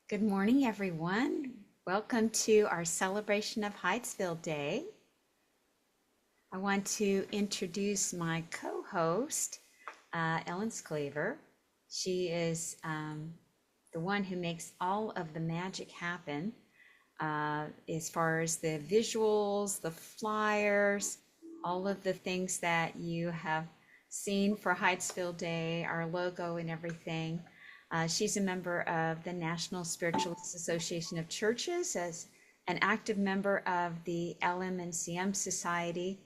Good morning, everyone. Welcome to our celebration of Hydesville Day. I want to introduce my co-host, Ellen Sclaver. She is the one who makes all of the magic happen as far as the visuals, the flyers, all of the things that you have seen for Hydesville Day, our logo and everything. She's a member of the National Spiritualist Association of Churches, as an active member of the LM&CM Society,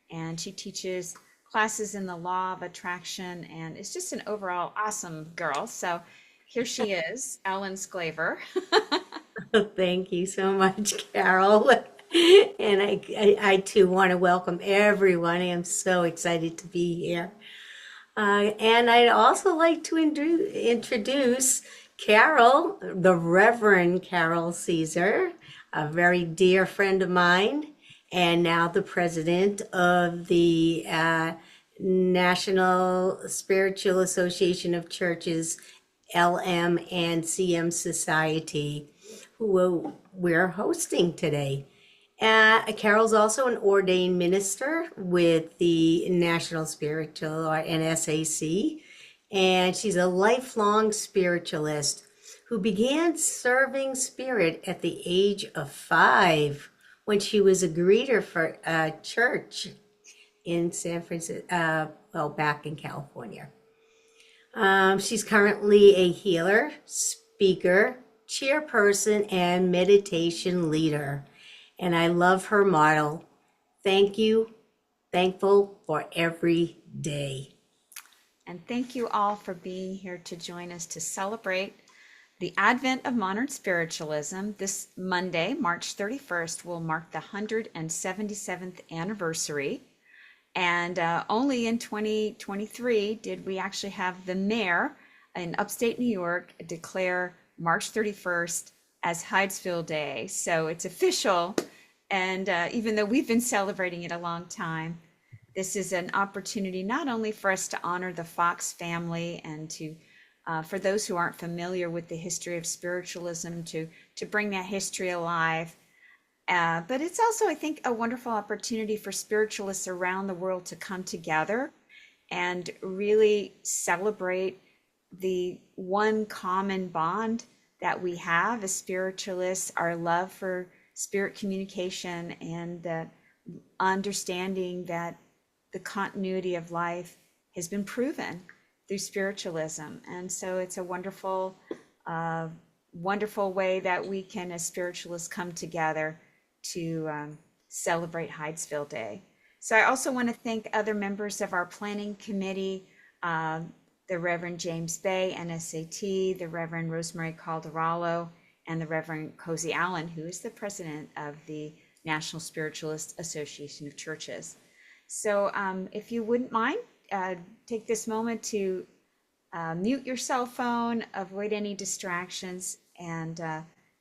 and she teaches classes in the law of attraction, and is just an overall awesome girl. So here she is, Ellen Sclaver. Thank you so much, Carol. And I too want to welcome everyone. I am so excited to be here. And I'd also like to introduce Carol, the Reverend Carol Caesar, a very dear friend of mine, and now the president of the National Spiritual Association of Churches, LM and CM Society, who we're hosting today. Carol's also an ordained minister with the National Spiritual or NSAC, and she's a lifelong spiritualist who began serving spirit at the age of 5 when she was a greeter for a church in San Francisco, back in California. She's currently a healer, speaker, chairperson, and meditation leader. And I love her motto, thank you, thankful for every day. And thank you all for being here to join us to celebrate the advent of modern spiritualism. This Monday, March 31st, will mark the 177th anniversary. And only in 2023 did we actually have the mayor in upstate New York declare March 31st as Hydesville Day. So it's official. And even though we've been celebrating it a long time, this is an opportunity not only for us to honor the Fox family and to, for those who aren't familiar with the history of spiritualism, to bring that history alive, but it's also, I think, a wonderful opportunity for spiritualists around the world to come together and really celebrate the one common bond that we have as spiritualists, our love for spirit communication and the understanding that the continuity of life has been proven through spiritualism. And so it's a wonderful, wonderful way that we can, as spiritualists, come together to celebrate Hydesville Day. So I also want to thank other members of our planning committee, the Reverend James Bay, NSAT, the Reverend Rosemary Calderalo, and the Reverend Cozy Allen, who is the president of the National Spiritualist Association of Churches. So if you wouldn't mind, take this moment to mute your cell phone, avoid any distractions, and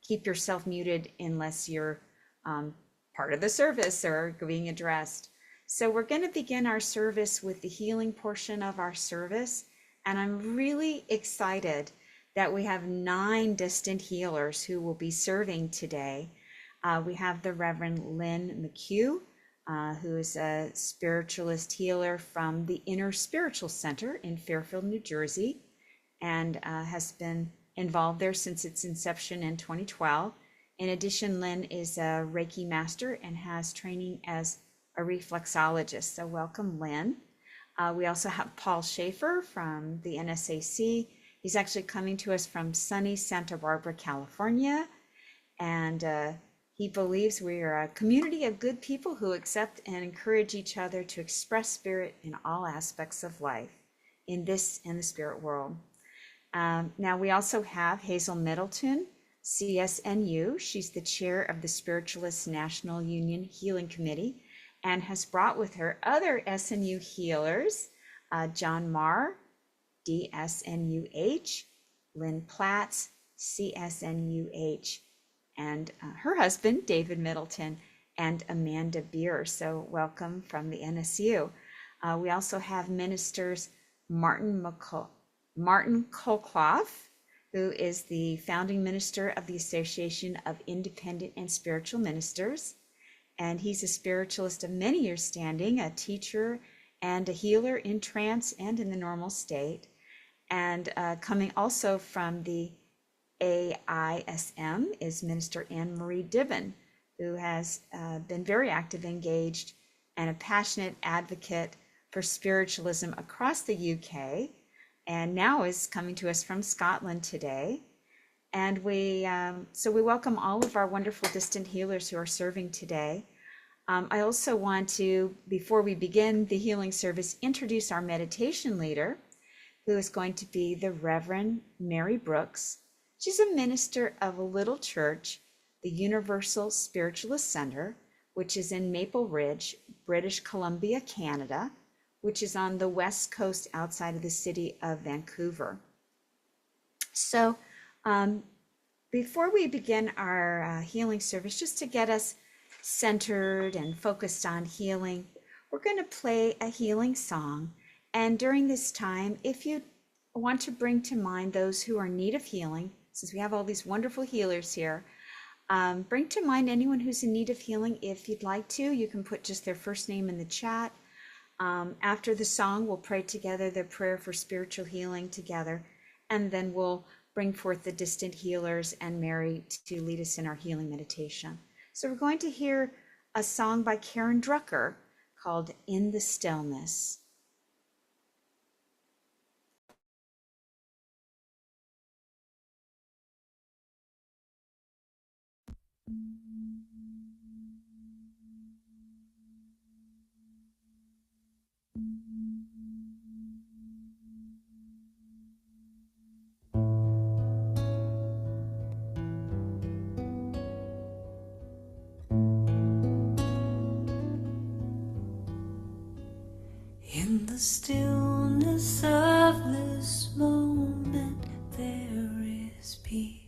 keep yourself muted unless you're part of the service or being addressed. So we're going to begin our service with the healing portion of our service. And I'm really excited that we have 9 distant healers who will be serving today. We have the Reverend Lynn McHugh, who is a spiritualist healer from the Inner Spiritual Center in Fairfield, New Jersey, and has been involved there since its inception in 2012. In addition, Lynn is a Reiki master and has training as a reflexologist. So welcome, Lynn. We also have Paul Schaefer from the NSAC. He's actually coming to us from sunny Santa Barbara, California. And he believes we are a community of good people who accept and encourage each other to express spirit in all aspects of life, in this and the spirit world. Now we also have Hazel Middleton, CSNU. She's the chair of the Spiritualist National Union Healing Committee and has brought with her other SNU healers, John Marr, DSNUH, Lynn Platts, CSNUH, and her husband, David Middleton, and Amanda Beer. So welcome from the NSU. We also have ministers Martin Kolkloff, who is the founding minister of the Association of Independent and Spiritual Ministers. And he's a spiritualist of many years standing, a teacher and a healer in trance and in the normal state. And coming also from the AISM is Minister Anne Marie Dibben, who has been very active, engaged, and a passionate advocate for spiritualism across the UK, and now is coming to us from Scotland today. And so we welcome all of our wonderful distant healers who are serving today. I also want to, before we begin the healing service, introduce our meditation leader, who is going to be the Reverend Mary Brooks. She's a minister of a little church, the Universal Spiritualist Center, which is in Maple Ridge, British Columbia, Canada, which is on the west coast outside of the city of Vancouver. So before we begin our healing service, just to get us centered and focused on healing, we're going to play a healing song. And during this time, if you want to bring to mind those who are in need of healing, since we have all these wonderful healers here, bring to mind anyone who's in need of healing. If you'd like to, you can put just their first name in the chat. After the song, we'll pray together the prayer for spiritual healing together, and then we'll bring forth the distant healers and Mary to lead us in our healing meditation. So we're going to hear a song by Karen Drucker called In the Stillness. In the stillness of this moment, there is peace.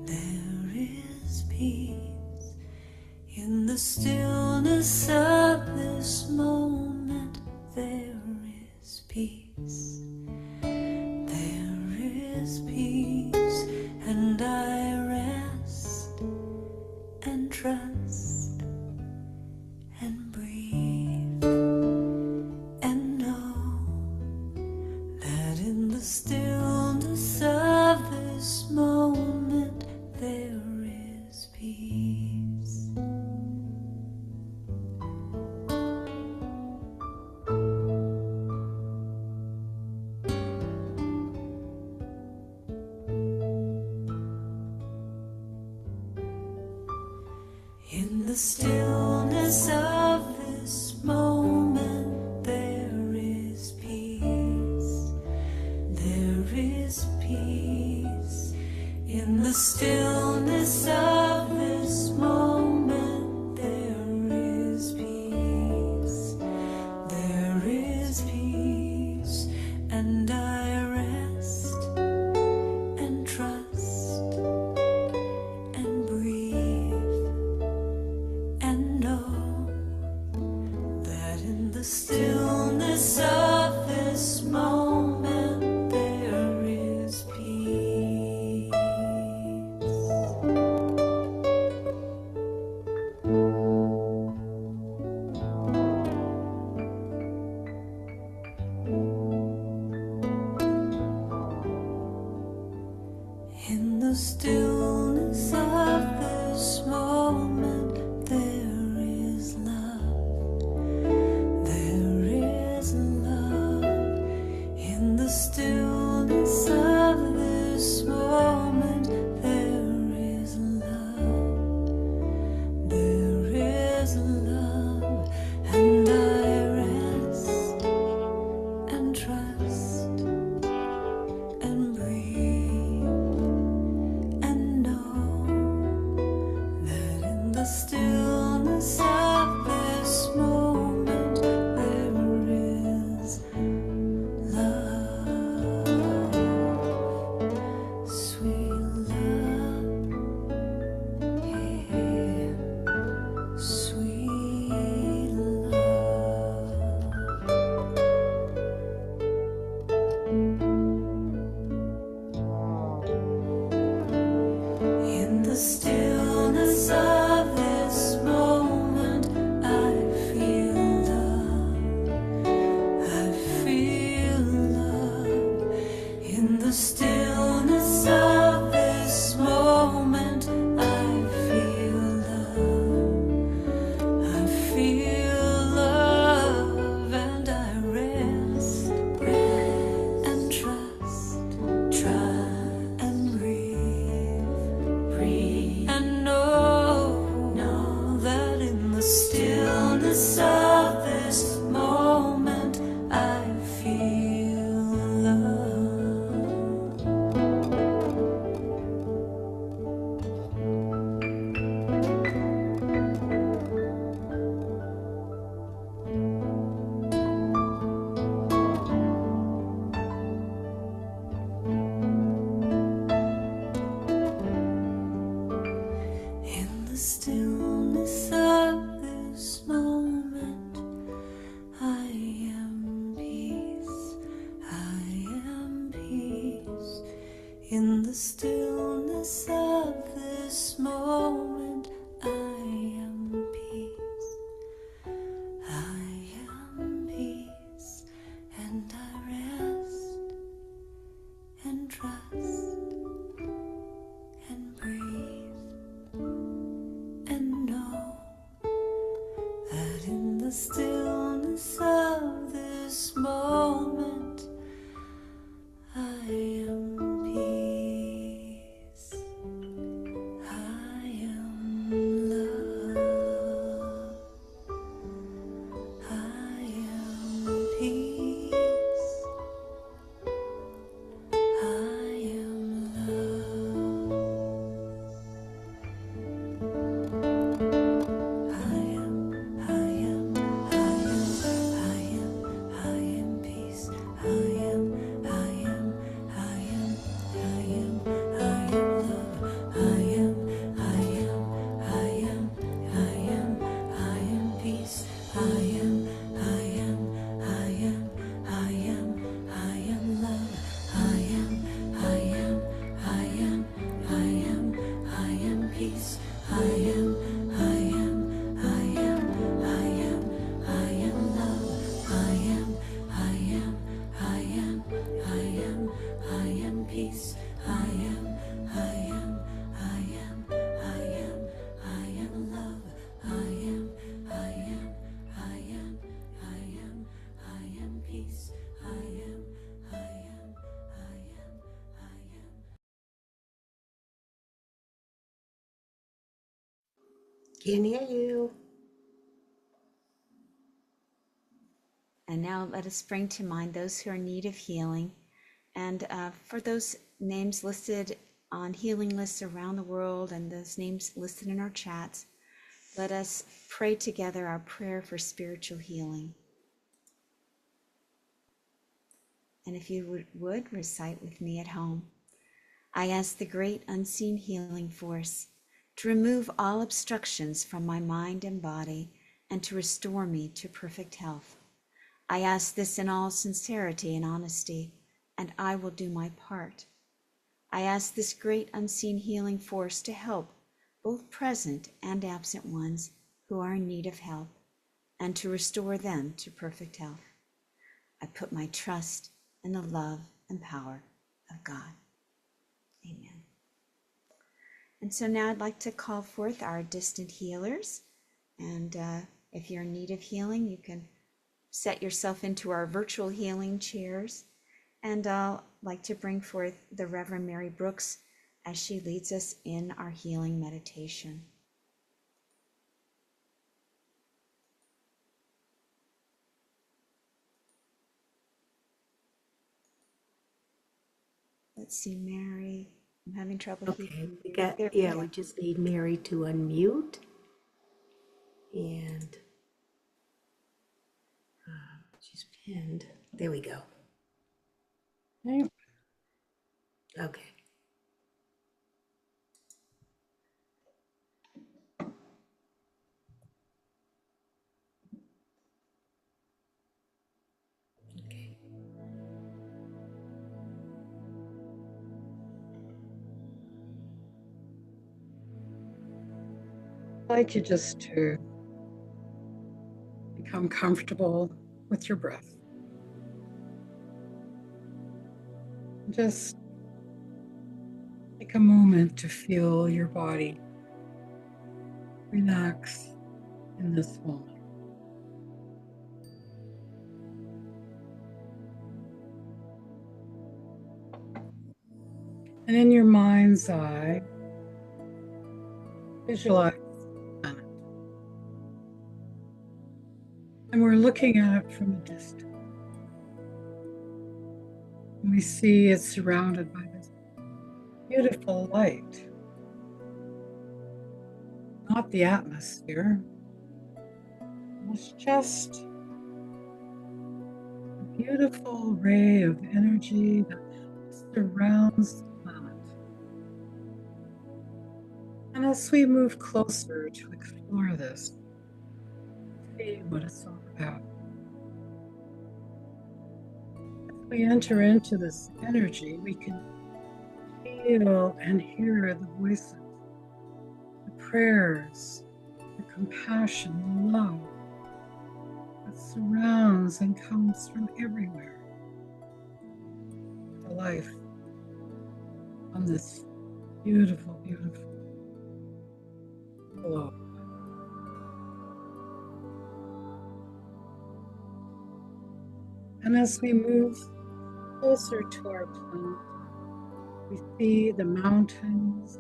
There is peace. In the stillness of this moment, there is peace. There is peace, and I rest and trust and breathe. And know that in the stillness of this moment there is peace. In the stillness of this moment there is peace. There is peace. In the stillness of this moment there is peace. There is peace, and I rest and trust and breathe and know that in the stillness of this moment there is peace. In the stillness of this moment there is love. There is love. In the stillness of this moment there is love. There is love, and I rest and trust and breathe and know that in the the stillness of this moment, I feel love. I feel love. In the stillness of this moment, I feel love. I feel love, and I rest, and trust, and breathe, and know that in the stillness of this moment, I feel love. In the stillness of this moment, I am peace. I am peace. In the stillness of this moment, I am peace. I am peace, and I rest, and trust, and breathe, and know that in the stillness of this moment, I am peace. I am love. I am peace. I am love. I am peace. I am love. I am peace. I am love. I am peace. I am love. I am peace. I am love. I am peace. Can't hear you. And now let us bring to mind those who are in need of healing. And for those names listed on healing lists around the world and those names listed in our chats, let us pray together our prayer for spiritual healing. And if you would recite with me at home, I ask the great unseen healing force to remove all obstructions from my mind and body and to restore me to perfect health. I ask this in all sincerity and honesty, and I will do my part. I ask this great unseen healing force to help both present and absent ones who are in need of help, and to restore them to perfect health. I put my trust in the love and power of God. Amen. And so now I'd like to call forth our distant healers. And if you're in need of healing, you can set yourself into our virtual healing chairs. And I'll like to bring forth the Reverend Mary Brooks as she leads us in our healing meditation. Let's see, Mary. I'm having trouble Okay, hearing. we just need Mary to unmute. And she's pinned. There we go. Okay. I'd like you just to become comfortable with your breath. Just take a moment to feel your body relax in this moment. And in your mind's eye, visualize the planet. And we're looking at it from a distance. And we see it's surrounded by this beautiful light. Not the atmosphere. It's just a beautiful ray of energy that surrounds the planet. And as we move closer to explore this, see what it's all about. As we enter into this energy, we can feel and hear the voices, the prayers, the compassion, the love that surrounds and comes from everywhere to life on this beautiful, beautiful globe. And as we move closer to our planet, we see the mountains,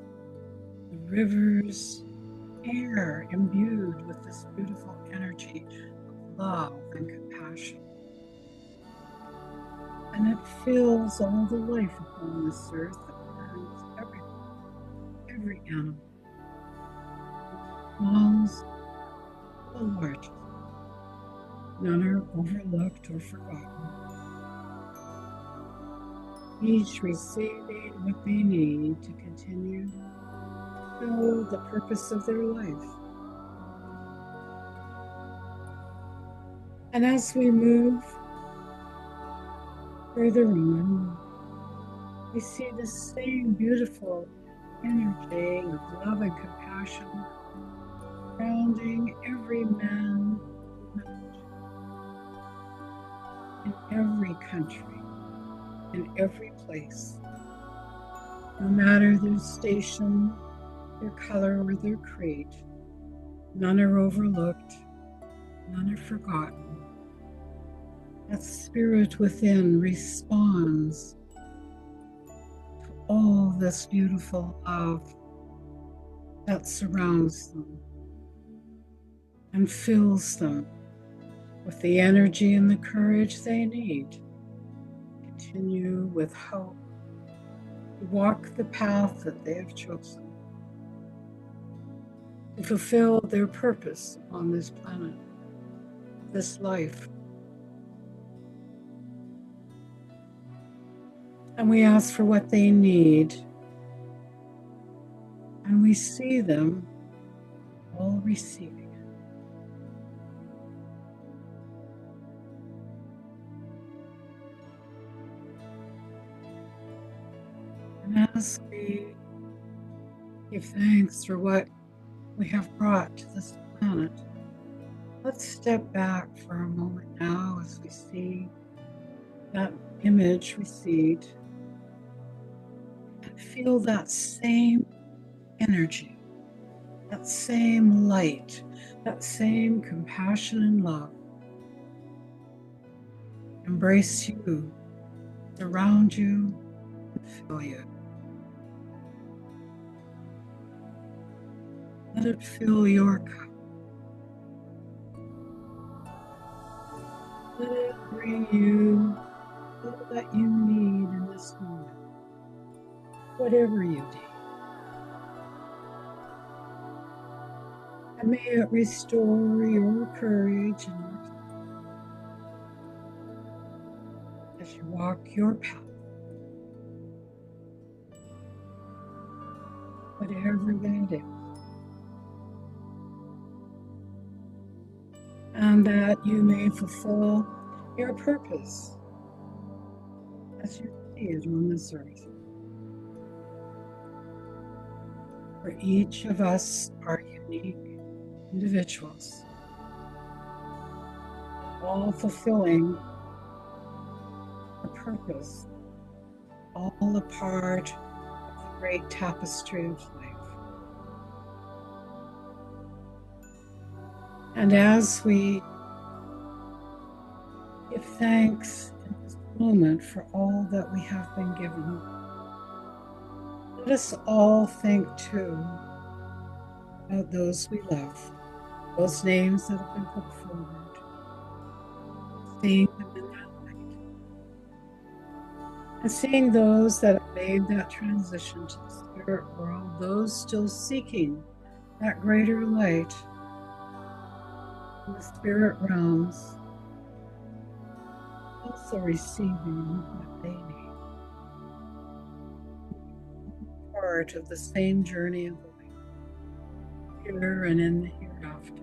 the rivers, air imbued with this beautiful energy of love and compassion. And it fills all the life upon this earth that burns every animal, smalls, the largest. None are overlooked or forgotten. Each receiving what they need to continue to fill the purpose of their life. And as we move further on, we see the same beautiful energy of love and compassion surrounding every man, in every country, in every place, no matter their station, their color, or their creed. None are overlooked, none are forgotten. That spirit within responds to all this beautiful love that surrounds them and fills them with the energy and the courage they need to continue with hope to walk the path that they have chosen, to fulfill their purpose on this planet, this life. And we ask for what they need, and we see them all receiving it. And as we give thanks for what we have brought to this planet, let's step back for a moment now as we see that image recede and feel that same energy, that same light, that same compassion and love embrace you, surround you, and fill you. Let it fill your cup. Let it bring you all that you need in this moment, whatever you need. And may it restore your courage and as you walk your path, whatever that is. And that you may fulfill your purpose as you see it on this earth. For each of us are unique, individuals, all fulfilling a purpose, all a part of the great tapestry of life. And as we give thanks in this moment for all that we have been given, let us all think too about those we love, those names that have been put forward, seeing them in that light, and seeing those that have made that transition to the spirit world, those still seeking that greater light in the spirit realms, also receiving what they need. Part of the same journey of life, here and in the hereafter.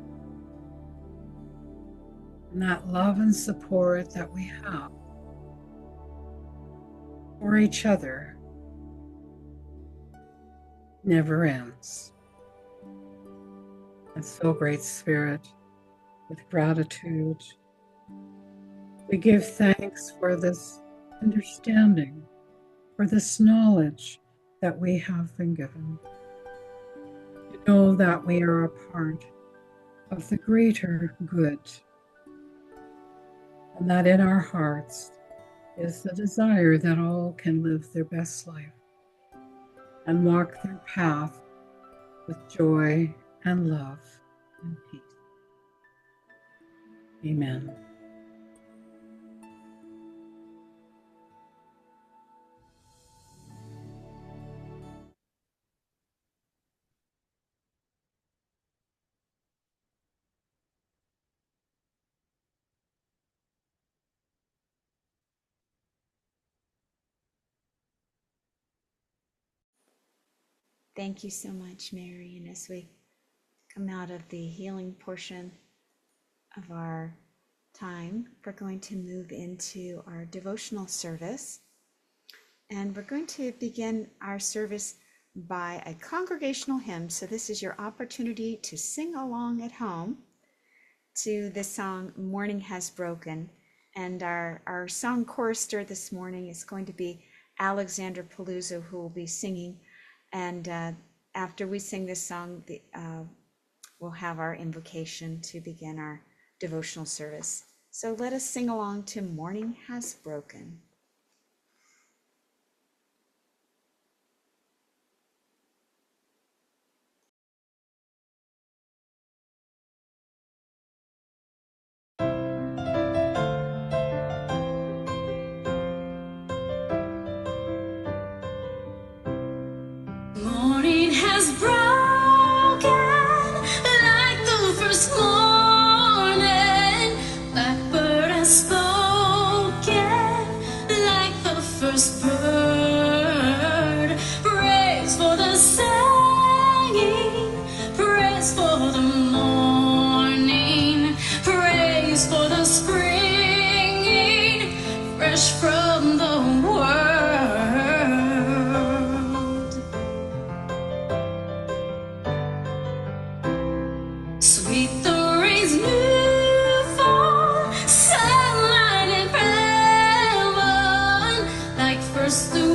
And that love and support that we have for each other never ends. And so, Great Spirit, with gratitude, we give thanks for this understanding, for this knowledge that we have been given. To know that we are a part of the greater good, and that in our hearts is the desire that all can live their best life and walk their path with joy and love and peace. Amen. Thank you so much, Mary. And as we come out of the healing portion of our time, we're going to move into our devotional service. And we're going to begin our service by a congregational hymn. So this is your opportunity to sing along at home to the song Morning Has Broken. And our song chorister this morning is going to be Alexander Paluzzo, who will be singing. And after we sing this song, we'll have our invocation to begin our devotional service. So let us sing along to Morning Has Broken. Morning has broken like the first morning. Blackbird has spoken like the first bird. Praise for the singing, praise for the morning, praise for the springing, fresh from the world. Sweet the rain's new fall, sunlight in heaven, like first dew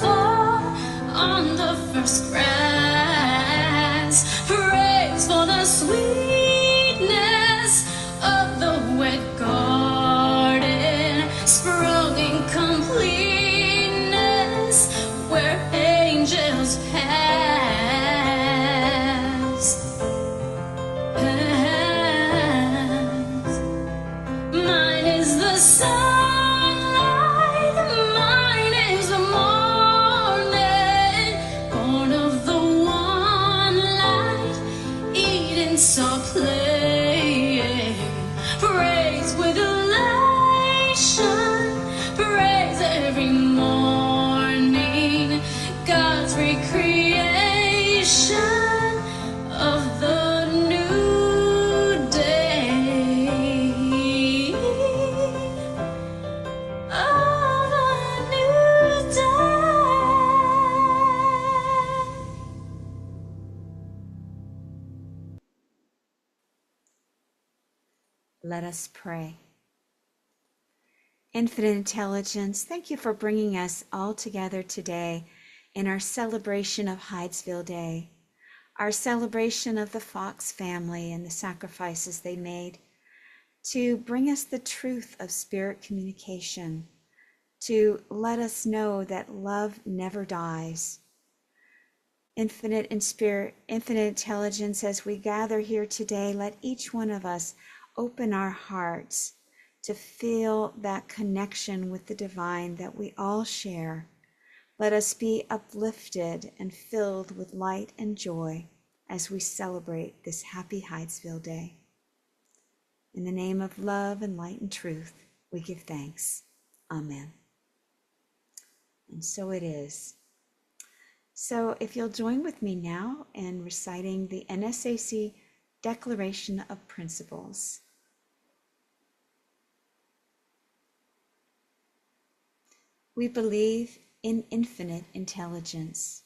fall on the first grass. Praise for the sweetness of the wet garden, sprung in completeness where angels pass. Mine is the sunlight, mine is the morning, born of the one light, Eden saw playing. Praise with elation, praise every morning, God's recreation of the new day, of a new day. Let us pray. Infinite Intelligence, thank you for bringing us all together today in our celebration of Hydesville Day, our celebration of the Fox family and the sacrifices they made to bring us the truth of spirit communication, to let us know that love never dies. Infinite in spirit, infinite intelligence, as we gather here today, let each one of us open our hearts to feel that connection with the divine that we all share. Let us be uplifted and filled with light and joy as we celebrate this happy Hydesville Day. In the name of love and light and truth, we give thanks. Amen. And so it is. So if you'll join with me now in reciting the NSAC Declaration of Principles. We believe in infinite intelligence.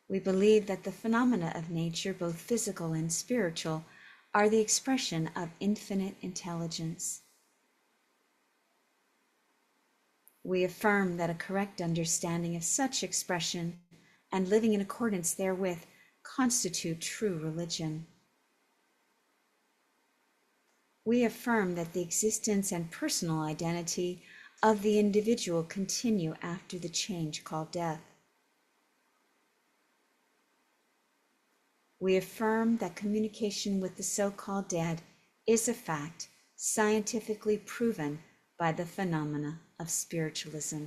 We believe that the phenomena of nature, both physical and spiritual, are the expression of infinite intelligence. We affirm that a correct understanding of such expression and living in accordance therewith constitute true religion. We affirm that the existence and personal identity of the individual continue after the change called death. We affirm that communication with the so-called dead is a fact scientifically proven by the phenomena of spiritualism.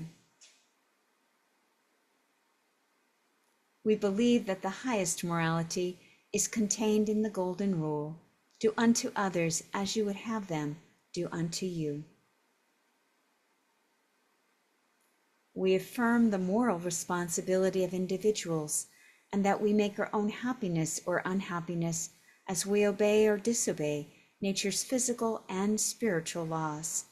We believe that the highest morality is contained in the Golden Rule: do unto others as you would have them do unto you. We affirm the moral responsibility of individuals and that we make our own happiness or unhappiness as we obey or disobey nature's physical and spiritual laws.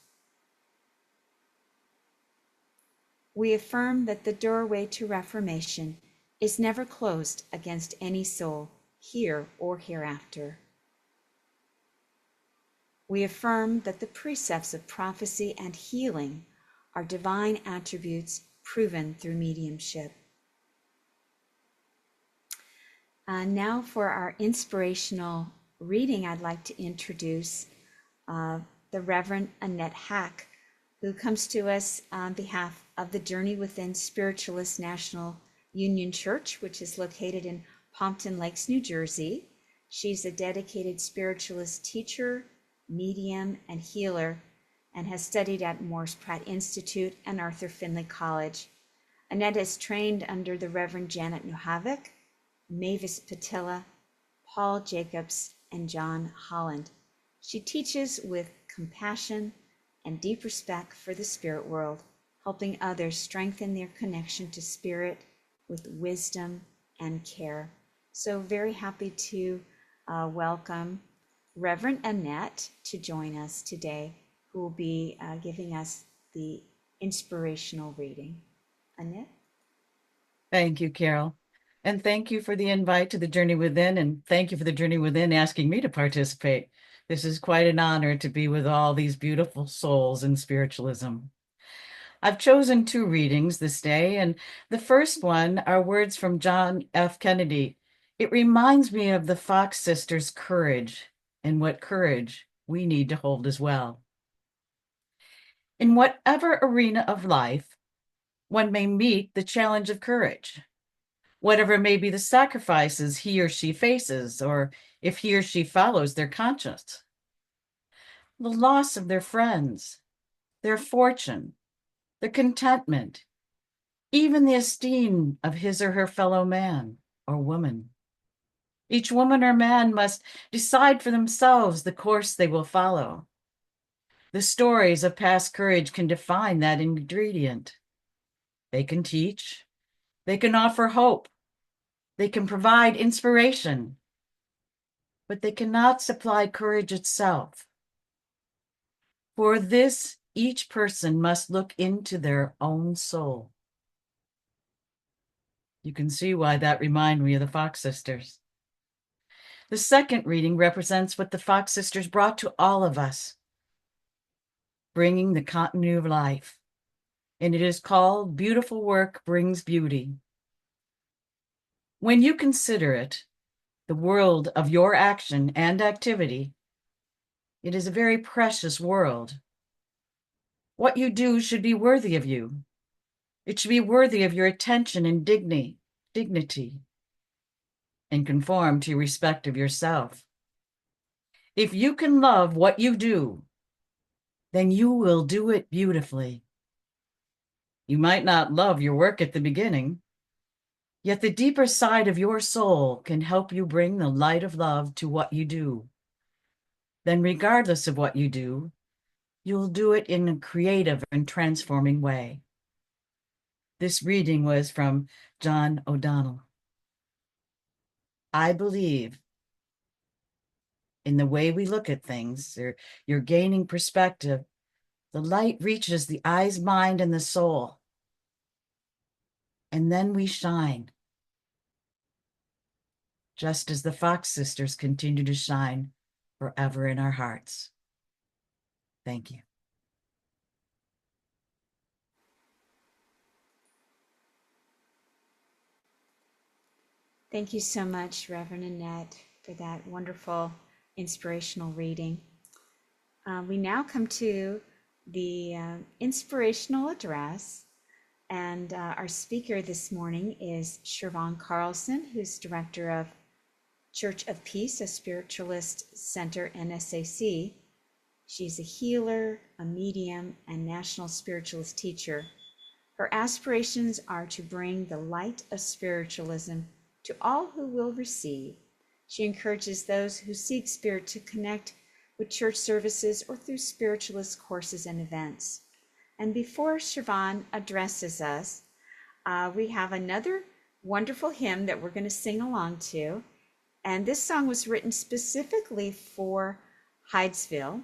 We affirm that the doorway to reformation is never closed against any soul, here or hereafter. We affirm that the precepts of prophecy and healing are divine attributes proven through mediumship. Now for our inspirational reading, I'd like to introduce the Reverend Annette Hack, who comes to us on behalf of the Journey Within Spiritualist National Union Church, which is located in Pompton Lakes, New Jersey. She's a dedicated spiritualist teacher, medium, and healer, and has studied at Morris Pratt Institute and Arthur Findlay College. Annette is trained under the Reverend Janet Nohavik, Mavis Patilla, Paul Jacobs, and John Holland. She teaches with compassion and deep respect for the spirit world, helping others strengthen their connection to spirit with wisdom and care. So very happy to welcome Reverend Annette to join us today, who will be giving us the inspirational reading. Annette? Thank you, Carol. And thank you for the invite to the Journey Within, and thank you for the Journey Within asking me to participate. This is quite an honor to be with all these beautiful souls in spiritualism. I've chosen 2 readings this day, and the first one are words from John F. Kennedy. It reminds me of the Fox sisters' courage and what courage we need to hold as well. In whatever arena of life, one may meet the challenge of courage. Whatever may be the sacrifices he or she faces, or if he or she follows their conscience. The loss of their friends, their fortune, the contentment, even the esteem of his or her fellow man or woman. Each woman or man must decide for themselves the course they will follow. The stories of past courage can define that ingredient. They can teach, they can offer hope, they can provide inspiration, but they cannot supply courage itself. For this, each person must look into their own soul. You can see why that reminded me of the Fox sisters. The second reading represents what the Fox sisters brought to all of us, bringing the continuity of life. And it is called Beautiful Work Brings Beauty. When you consider it, the world of your action and activity, it is a very precious world. What you do should be worthy of you. It should be worthy of your attention and dignity, and conform to your respect of yourself. If you can love what you do, then you will do it beautifully. You might not love your work at the beginning, yet the deeper side of your soul can help you bring the light of love to what you do. Then, regardless of what you do, you'll do it in a creative and transforming way. This reading was from John O'Donnell. I believe in the way we look at things, you're gaining perspective. The light reaches the eyes, mind, and the soul. And then we shine, just as the Fox sisters continue to shine forever in our hearts. Thank you. Thank you so much, Reverend Annette, for that wonderful inspirational reading. We now come to the inspirational address, and our speaker this morning is Siobhan Carlson, who's director of Church of Peace, a spiritualist center, NSAC. She's a healer, a medium, and national spiritualist teacher. Her aspirations are to bring the light of spiritualism to all who will receive. She encourages those who seek spirit to connect with church services or through spiritualist courses and events. And before Siobhan addresses us, we have another wonderful hymn that we're going to sing along to. And this song was written specifically for Hydesville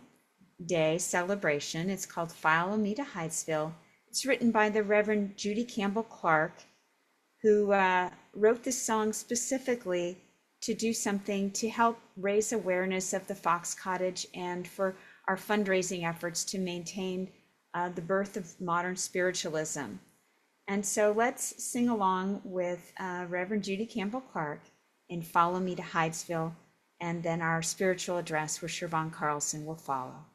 Day celebration. It's called Follow Me to Hydesville. It's written by the Reverend Judy Campbell Clark, who wrote this song specifically to do something to help raise awareness of the Fox Cottage and for our fundraising efforts to maintain the birth of modern spiritualism. And so let's sing along with Reverend Judy Campbell Clark in Follow Me to Hydesville, and then our spiritual address where Siobhan Carlson will follow.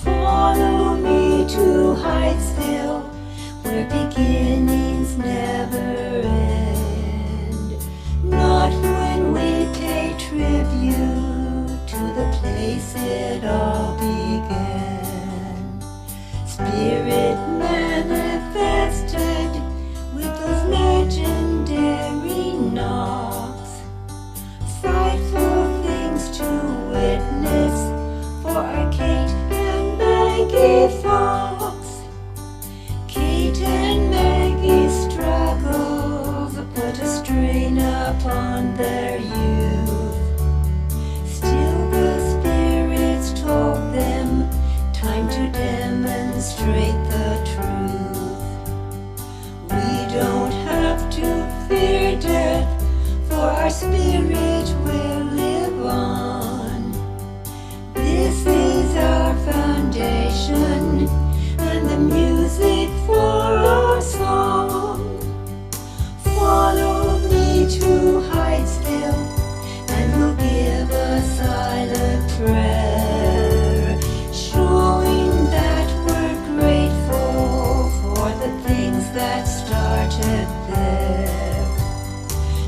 Follow me to Hydesville, where beginnings never end. Not when we pay tribute to the place it all began. Spirit manifested with those legendary knocks. Frightful things to witness for our Kate and Maggie Fox. Kate and Maggie's struggles put a strain upon their youth. Still the spirits told them time to demonstrate the truth. We don't have to fear death, for our spirit will live on. This is our foundation and the music for our song. Follow me to Hydesville, and we'll give a silent prayer, showing that we're grateful for the things that started there.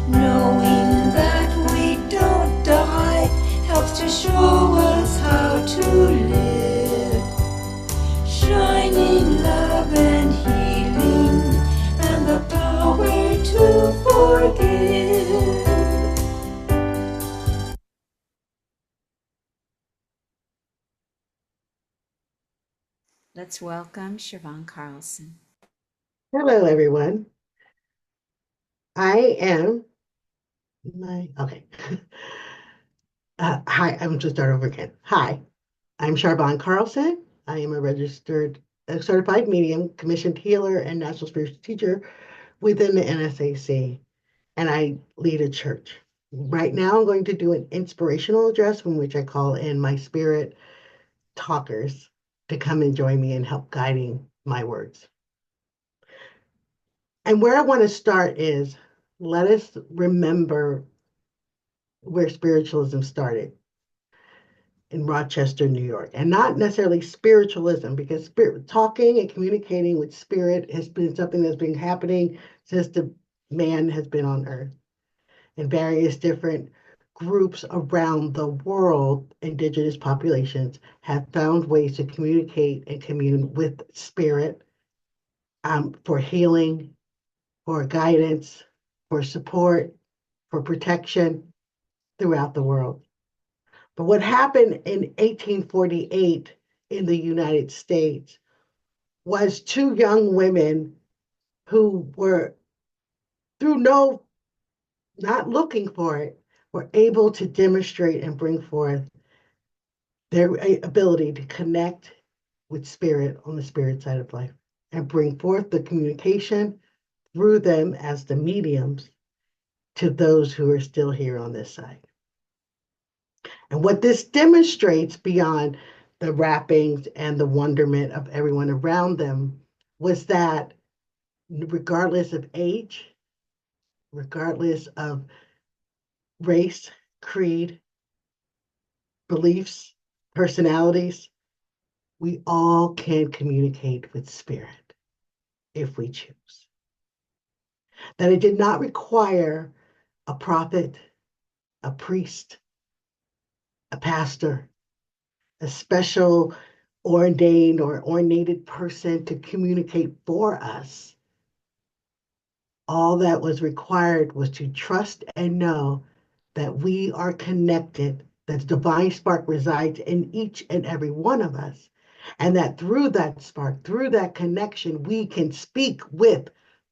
Knowing that we don't die helps to show us how to live, shining love and healing and the power to forgive. Let's welcome Siobhan Carlson. Hello, everyone. I am okay. Hi, I'm going to start over again. Hi, I'm Charbon Carlson. I am a registered, certified medium, commissioned healer, and national spiritual teacher within the NSAC, and I lead a church. Right now, I'm going to do an inspirational address from which I call in my spirit talkers to come and join me and help guiding my words. And where I want to start is let us remember where spiritualism started in Rochester, New York, and not necessarily spiritualism, because talking and communicating with spirit has been something that's been happening since the man has been on earth. In various different groups around the world, indigenous populations have found ways to communicate and commune with spirit, for healing, for guidance, for support, for protection throughout the world. But what happened in 1848 in the United States was two young women who were, through not looking for it, were able to demonstrate and bring forth their ability to connect with spirit on the spirit side of life and bring forth the communication through them as the mediums to those who are still here on this side. And what this demonstrates beyond the wrappings and the wonderment of everyone around them was that regardless of age, regardless of race, creed, beliefs, personalities, we all can communicate with spirit if we choose. That it did not require a prophet, a priest, a pastor, a special ordained or ornated person to communicate for us. All that was required was to trust and know that we are connected, that the divine spark resides in each and every one of us, and that through that spark, through that connection, we can speak with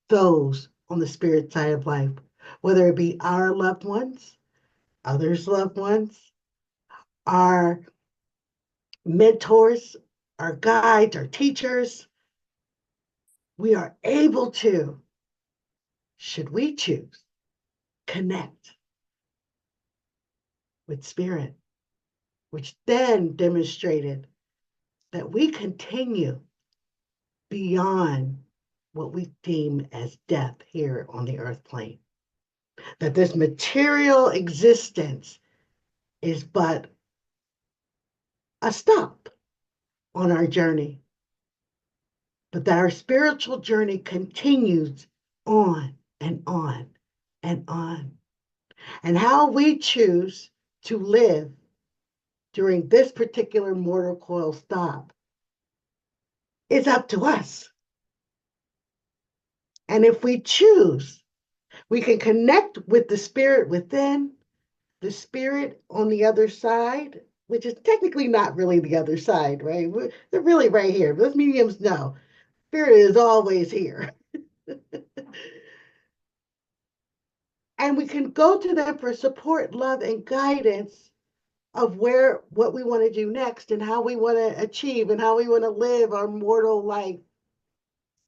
those on the spirit side of life, whether it be our loved ones, others' loved ones, our mentors, our guides, our teachers. We are able to, should we choose, connect with spirit, which then demonstrated that we continue beyond what we deem as death here on the earth plane. That this material existence is but a stop on our journey, but that our spiritual journey continues on and on and on. And how we choose to live during this particular mortal coil stop is up to us. And if we choose, we can connect with the spirit within, the spirit on the other side, which is technically not really the other side, right? They're really right here. Those mediums know spirit is always here. And we can go to them for support, love, and guidance of what we want to do next and how we want to achieve and how we want to live our mortal life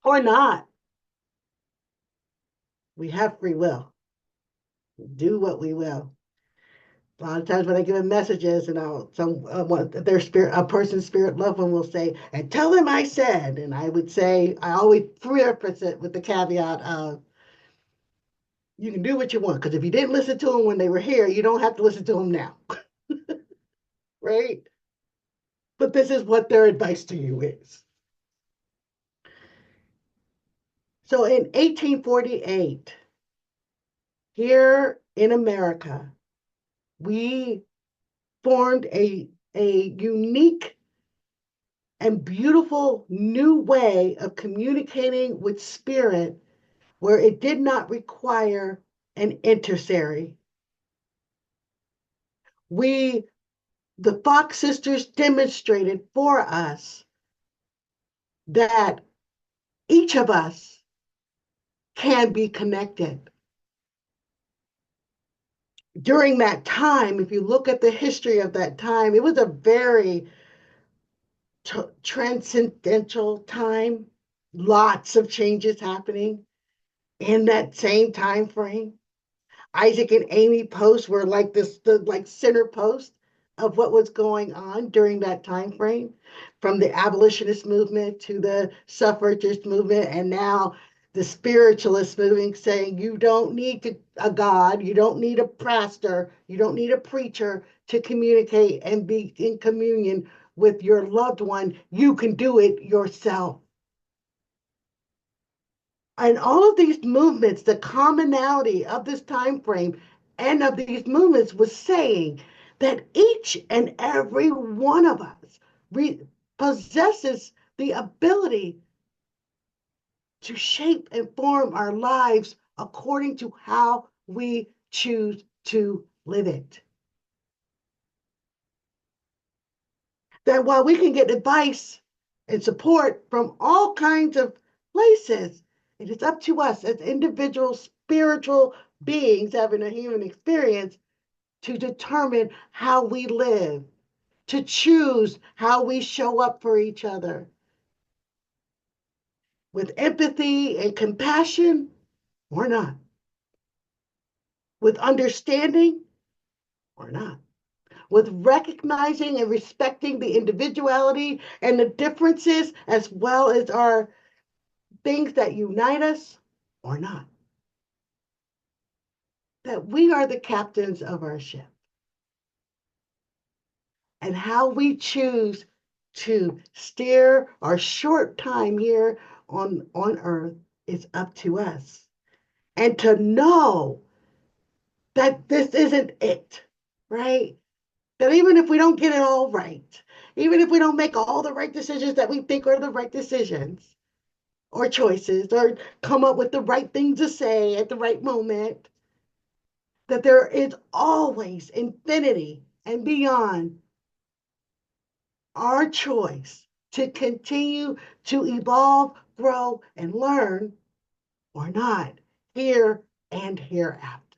or not. We have free will. Do what we will. A lot of times when I give them messages, and a person's spirit loved one will say, "And tell him I said," and I would say, I always preface it with the caveat of, you can do what you want, because if you didn't listen to them when they were here, you don't have to listen to them now, right? But this is what their advice to you is. So in 1848, here in America, we formed a unique and beautiful new way of communicating with spirit where it did not require an intercessory. The Fox sisters demonstrated for us that each of us can be connected. During that time, if you look at the history of that time, it was a very transcendental time, lots of changes happening in that same time frame. Isaac and Amy Post were like the like center post of what was going on during that time frame, from the abolitionist movement to the suffragist movement, and now the spiritualist movement saying you don't need a God, you don't need a pastor, you don't need a preacher to communicate and be in communion with your loved one. You can do it yourself. And all of these movements, the commonality of this time frame and of these movements was saying that each and every one of us possesses the ability to shape and form our lives according to how we choose to live it. That while we can get advice and support from all kinds of places, it is up to us as individual spiritual beings having a human experience to determine how we live, to choose how we show up for each other with empathy and compassion or not, with understanding or not, with recognizing and respecting the individuality and the differences as well as our things that unite us or not. That we are the captains of our ship. And how we choose to steer our short time here on earth is up to us. And to know that this isn't it, right? That even if we don't get it all right, even if we don't make all the right decisions that we think are the right decisions or choices, or come up with the right thing to say at the right moment, that there is always infinity and beyond our choice to continue to evolve, grow, and learn or not here and hereafter.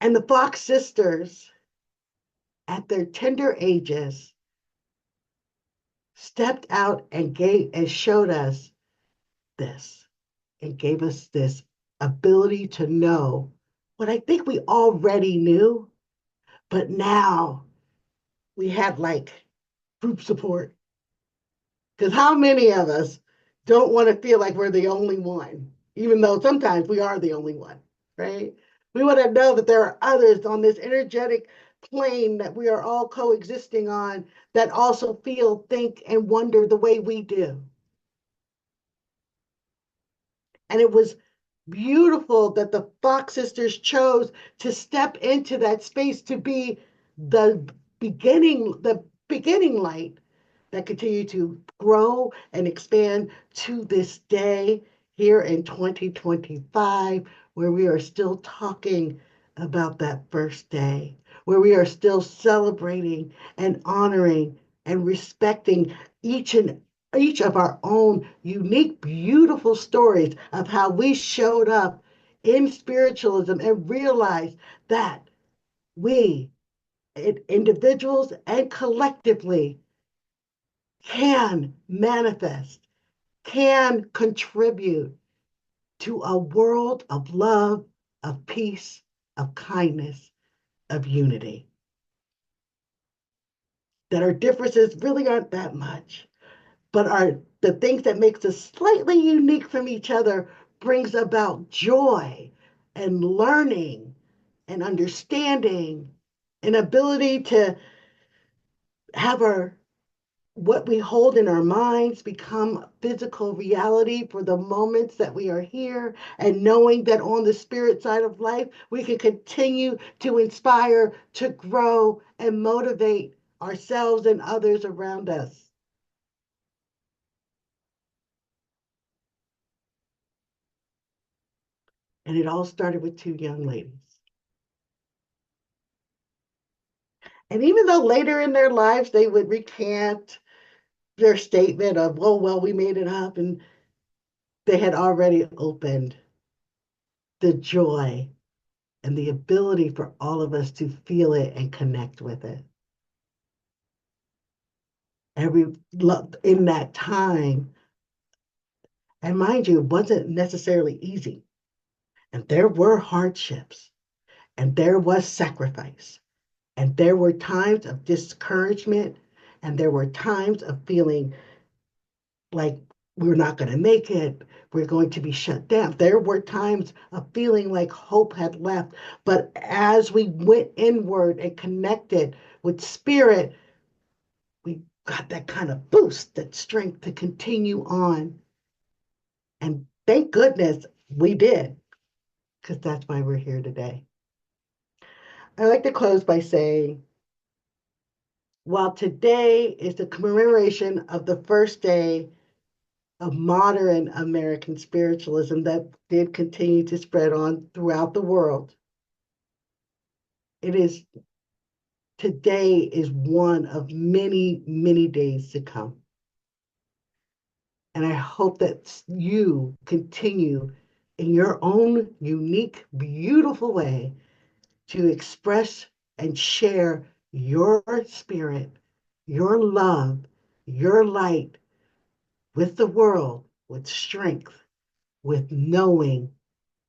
And the Fox sisters, at their tender ages, stepped out and showed us this and gave us this ability to know what I think we already knew, but now we had like group support. Because how many of us don't want to feel like we're the only one, even though sometimes we are the only one, right? We want to know that there are others on this energetic plane that we are all coexisting on that also feel, think, and wonder the way we do. And it was beautiful that the Fox sisters chose to step into that space to be the beginning light that continue to grow and expand to this day here in 2025, where we are still talking about that first day, where we are still celebrating and honoring and respecting each of our own unique, beautiful stories of how we showed up in spiritualism and realized that we, individuals and collectively, can manifest, can contribute to a world of love, of peace, of kindness, of unity. That our differences really aren't that much, but are the things that makes us slightly unique from each other brings about joy and learning and understanding and ability to have our what we hold in our minds become physical reality for the moments that we are here, and knowing that on the spirit side of life, we can continue to inspire, to grow, and motivate ourselves and others around us. And it all started with two young ladies. And even though later in their lives they would recant their statement of, oh, well, we made it up, and they had already opened the joy and the ability for all of us to feel it and connect with it. In that time, and mind you, it wasn't necessarily easy. And there were hardships, and there was sacrifice, and there were times of discouragement, and there were times of feeling like we're not going to make it, we're going to be shut down. There were times of feeling like hope had left. But as we went inward and connected with spirit, we got that kind of boost, that strength to continue on. And thank goodness we did, because that's why we're here today. I like to close by saying, while today is the commemoration of the first day of modern American spiritualism that did continue to spread on throughout the world, it is today is one of many, many days to come. And I hope that you continue in your own unique, beautiful way to express and share your spirit, your love, your light with the world, with strength, with knowing,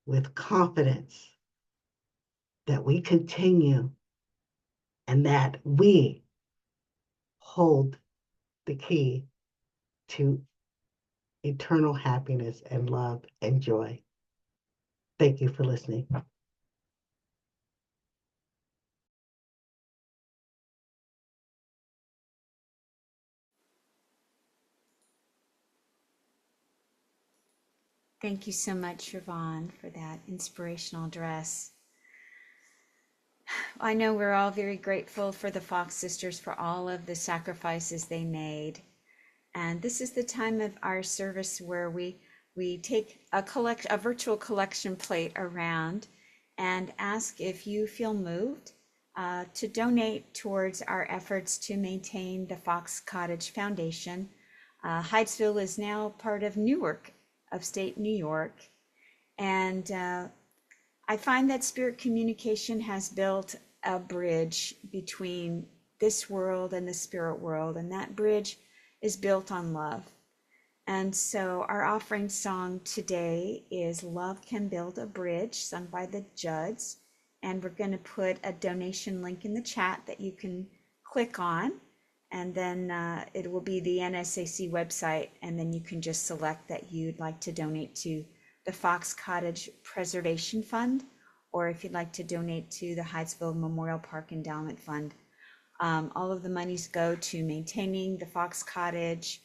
with confidence that we continue and that we hold the key to eternal happiness and love and joy. Thank you for listening. Thank you so much, Yvonne, for that inspirational address. I know we're all very grateful for the Fox sisters for all of the sacrifices they made. And this is the time of our service where we take a virtual collection plate around and ask if you feel moved to donate towards our efforts to maintain the Fox Cottage Foundation. Hydesville is now part of Newark, upstate New York. And I find that Spirit Communication has built a bridge between this world and the spirit world, and that bridge is built on love. And so our offering song today is Love Can Build a Bridge, sung by the Judds. And we're going to put a donation link in the chat that you can click on. And then it will be the NSAC website. And then you can just select that you'd like to donate to the Fox Cottage Preservation Fund, or if you'd like to donate to the Hydesville Memorial Park Endowment Fund. All of the monies go to maintaining the Fox Cottage.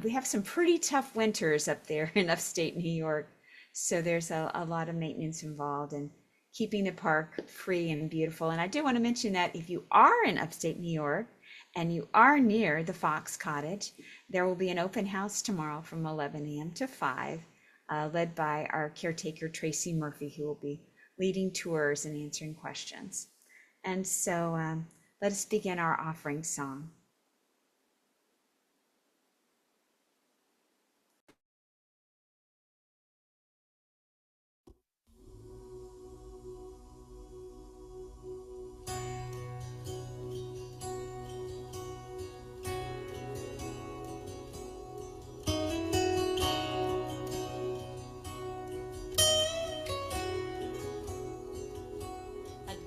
We have some pretty tough winters up there in upstate New York. So there's a lot of maintenance involved in keeping the park free and beautiful. And I do want to mention that if you are in upstate New York and you are near the Fox Cottage, there will be an open house tomorrow from 11 a.m. to 5, led by our caretaker, Tracy Murphy, who will be leading tours and answering questions. And so let us begin our offering song.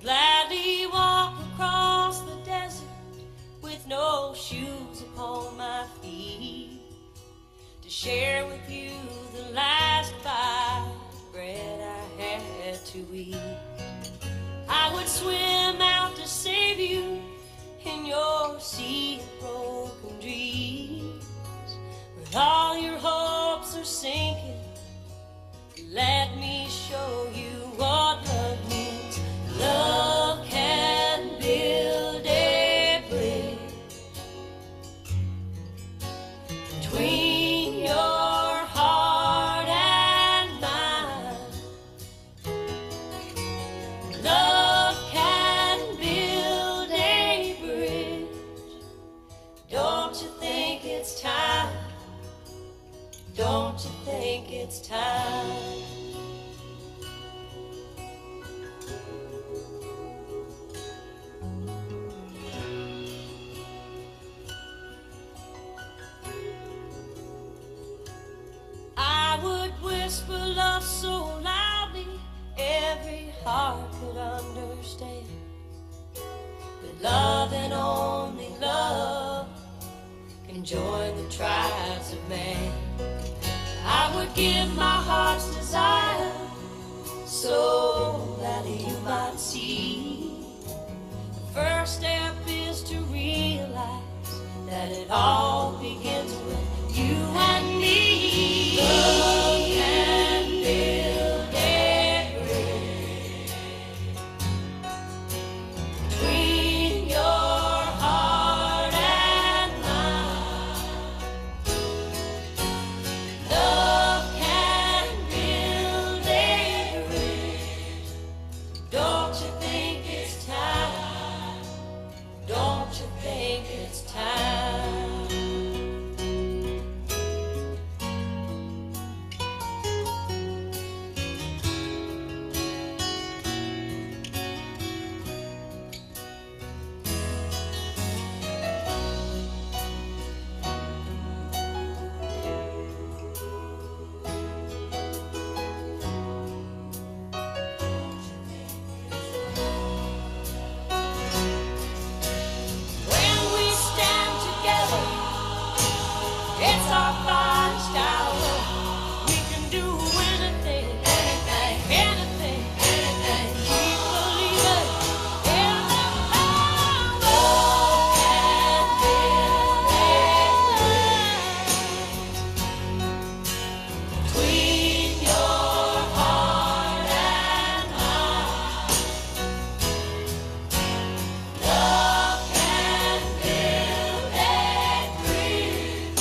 Gladly walk across the desert with no shoes upon my feet to share with you the last bite of bread I had to eat. I would swim out to save you in your sea of broken dreams, but all your hopes are sinking. Let me show you what love means. Love can build a bridge between your heart and understand. But love and only love can join the tribes of man. I would give my heart's desire so that you might see. The first step is to realize that it all begins with you and me. Love can build a bridge between your heart and mine. Love can build a bridge. Don't you think it's time? Don't you think it's time? When we stand together, it's our finest hour. We can do anything, anything. Keep believing in the power. Love can build a bridge between your heart and mine. Love can build a bridge.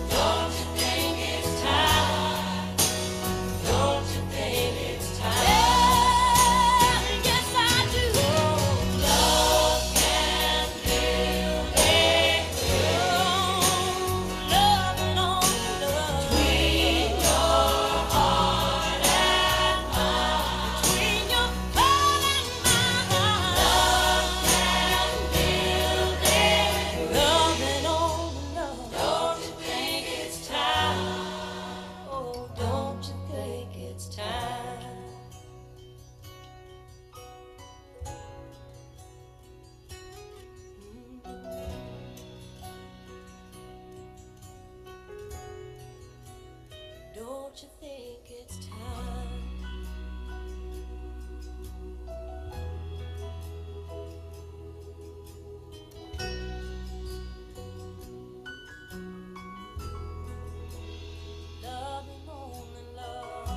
Don't you think it's time? Don't you think it's time? Yes, I do. Love can build a bridge. Love and only love between your heart and mine. Between your heart and mine. Love can build a bridge. Love and only love. Don't you think it's time? Oh, don't you think it's time? Don't you think it's time? Love and only love.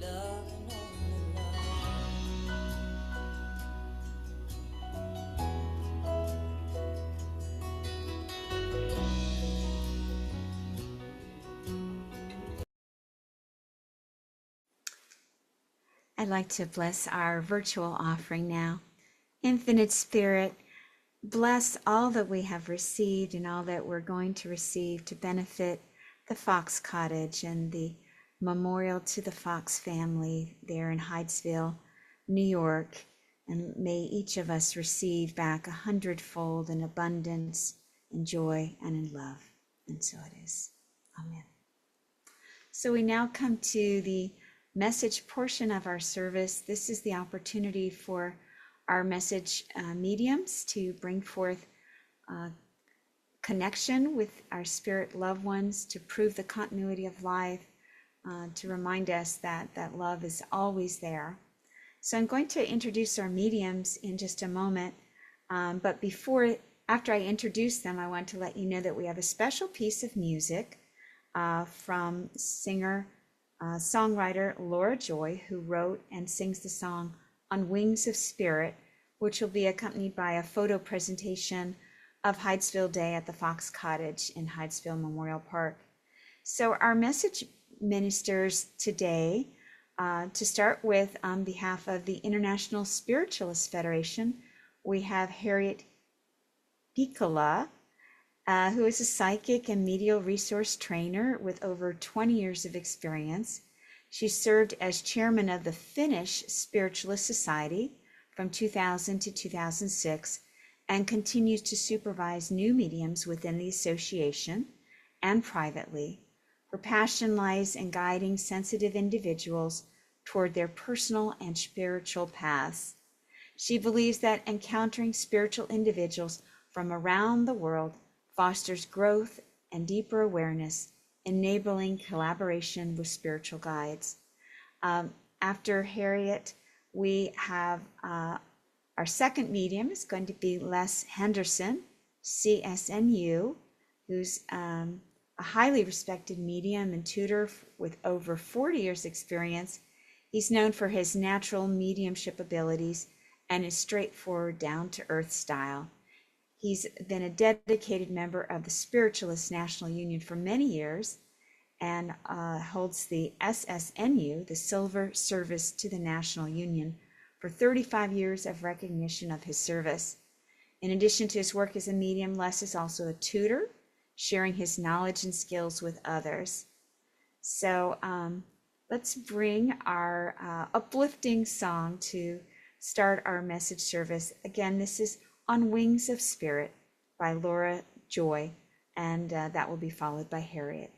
Love and only love. I'd like to bless our virtual offering now. Infinite Spirit, bless all that we have received and all that we're going to receive to benefit the Fox Cottage and the memorial to the Fox family there in Hydesville, New York. And may each of us receive back 100-fold in abundance, in joy, and in love. And so it is. Amen. So we now come to the message portion of our service. This is the opportunity for our message mediums to bring forth connection with our spirit loved ones, to prove the continuity of life, to remind us that love is always there. So I'm going to introduce our mediums in just a moment, but after I introduce them, I want to let you know that we have a special piece of music from singer-songwriter Laura Joy, who wrote and sings the song On Wings of Spirit, which will be accompanied by a photo presentation of Hydesville Day at the Fox Cottage in Hydesville Memorial Park. So our message ministers today, to start with, on behalf of the International Spiritualist Federation, we have Harriet Piccola, who is a psychic and medial resource trainer with over 20 years of experience. She served as chairman of the Finnish Spiritualist Society from 2000 to 2006 and continues to supervise new mediums within the association and privately. Her passion lies in guiding sensitive individuals toward their personal and spiritual paths. She believes that encountering spiritual individuals from around the world fosters growth and deeper awareness, enabling collaboration with spiritual guides. After Harriet, we have our second medium is going to be Les Henderson, CSNU, who's a highly respected medium and tutor with over 40 years experience. He's known for his natural mediumship abilities and his straightforward, down-to-earth style. He's been a dedicated member of the Spiritualist National Union for many years and holds the SSNU, the Silver Service to the National Union, for 35 years of recognition of his service. In addition to his work as a medium, Les is also a tutor, sharing his knowledge and skills with others. So let's bring our uplifting song to start our message service. Again, this is On Wings of Spirit by Laura Joy, and that will be followed by Harriet.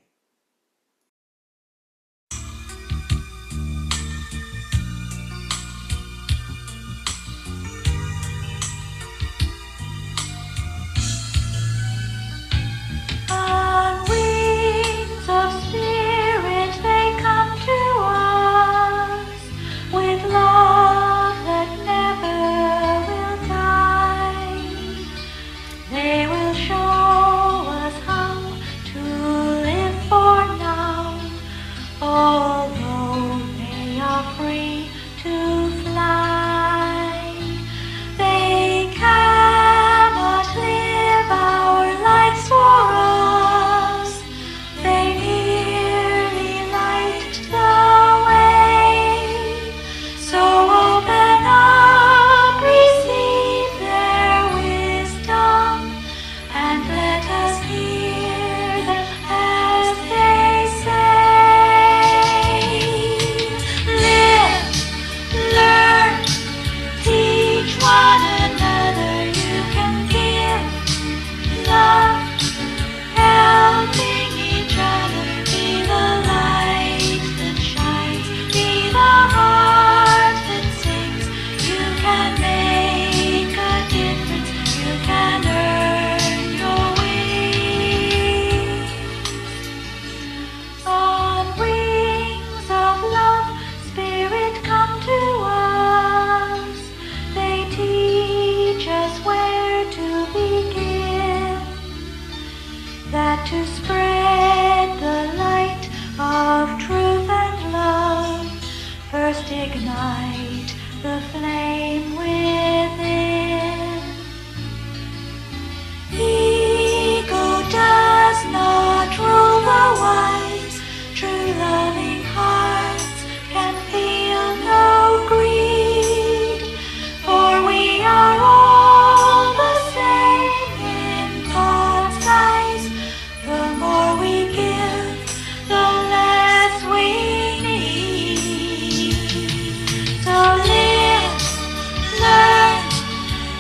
On wings of spirit they come to us with love that never will die. They will show us how to live for now, although they are free to fly. They cannot live our lives for us. They merely light the way. So open up, receive their wisdom, and let us hear them as they say. Live, learn, teach one another. You can give love, helping each other. Be the light that shines, be the heart that sings. You can make a difference. You can earn your wings. On wings of love, spirit come to us. They teach us where to begin, that to spread the light of truth and love, first ignite the flame within. Ego does not rule the wise. True loving hearts can feel no greed, for we are all the same in God's eyes. The more we give, the less we need. So live, learn,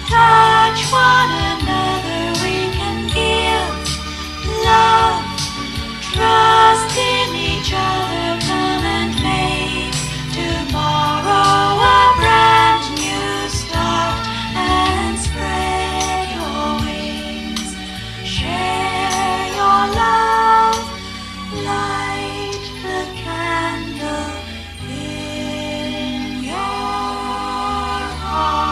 touch one another. We can give love, trust in each other. Come and make tomorrow a brand new start, and spread your wings. Share your love, light the candle in your heart.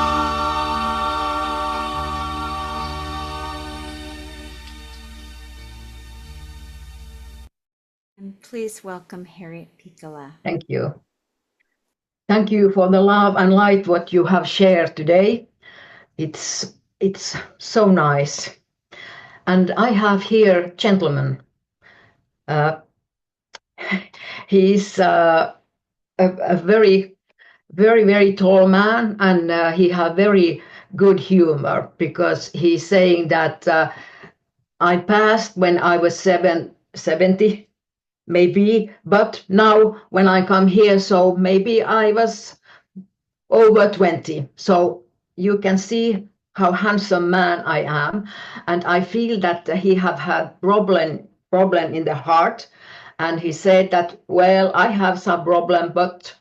And please welcome Harriet Piccola. Thank you. Thank you for the love and light what you have shared today. It's so nice. And I have here gentleman. He's a very tall man, and he have very good humor because he's saying that I passed when I was 70, maybe, but now when I come here, so maybe I was over 20. So you can see how handsome man I am, and I feel that he have had problem in the heart, and he said that, well, I have some problem, but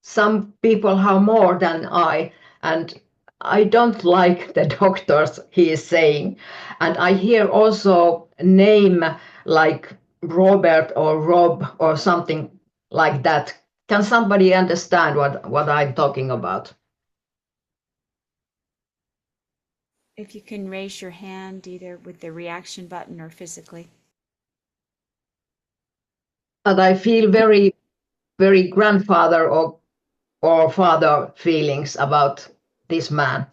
some people have more than I, and I don't like the doctors, he is saying. And I hear also a name like Robert or Rob or something like that. Can somebody understand what I'm talking about? If you can raise your hand either with the reaction button or physically. But I feel very, very grandfather or father feelings about this man.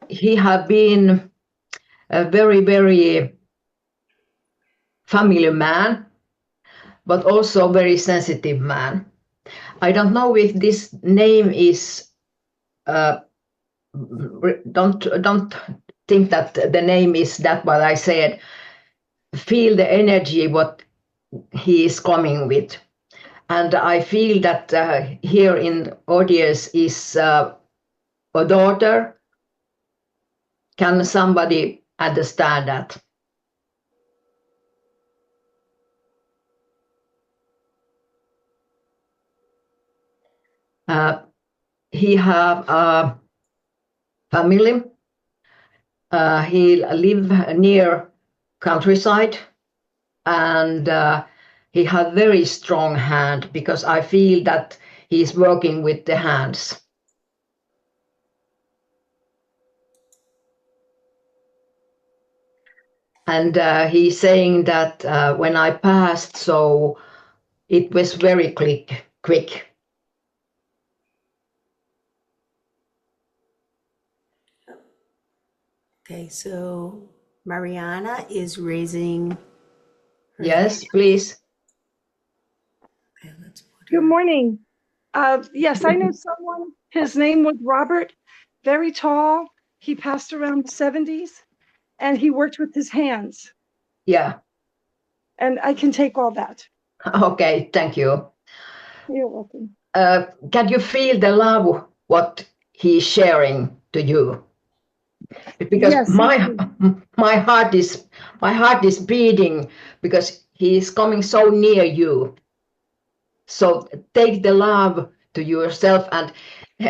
He have been a very, very family man, but also very sensitive man. I don't know if this name is. Don't think that the name is that what I said. Feel the energy what he is coming with, and I feel that here in audience is a daughter. Can somebody understand that? He have a family. He live near countryside, and he have very strong hand because I feel that he's working with the hands. And he's saying that when I passed, so it was very quick. Okay, so Mariana is raising her Yes, hand. please. Okay, let's put Good her. morning. Yes, I know someone. His name was Robert, very tall. He passed around the 70s and he worked with his hands. Yeah. And I can take all that. Okay, thank you. You're welcome. Can you feel the love what he's sharing to you? Because Yes, my heart is beating because he is coming so near you. So take the love to yourself, and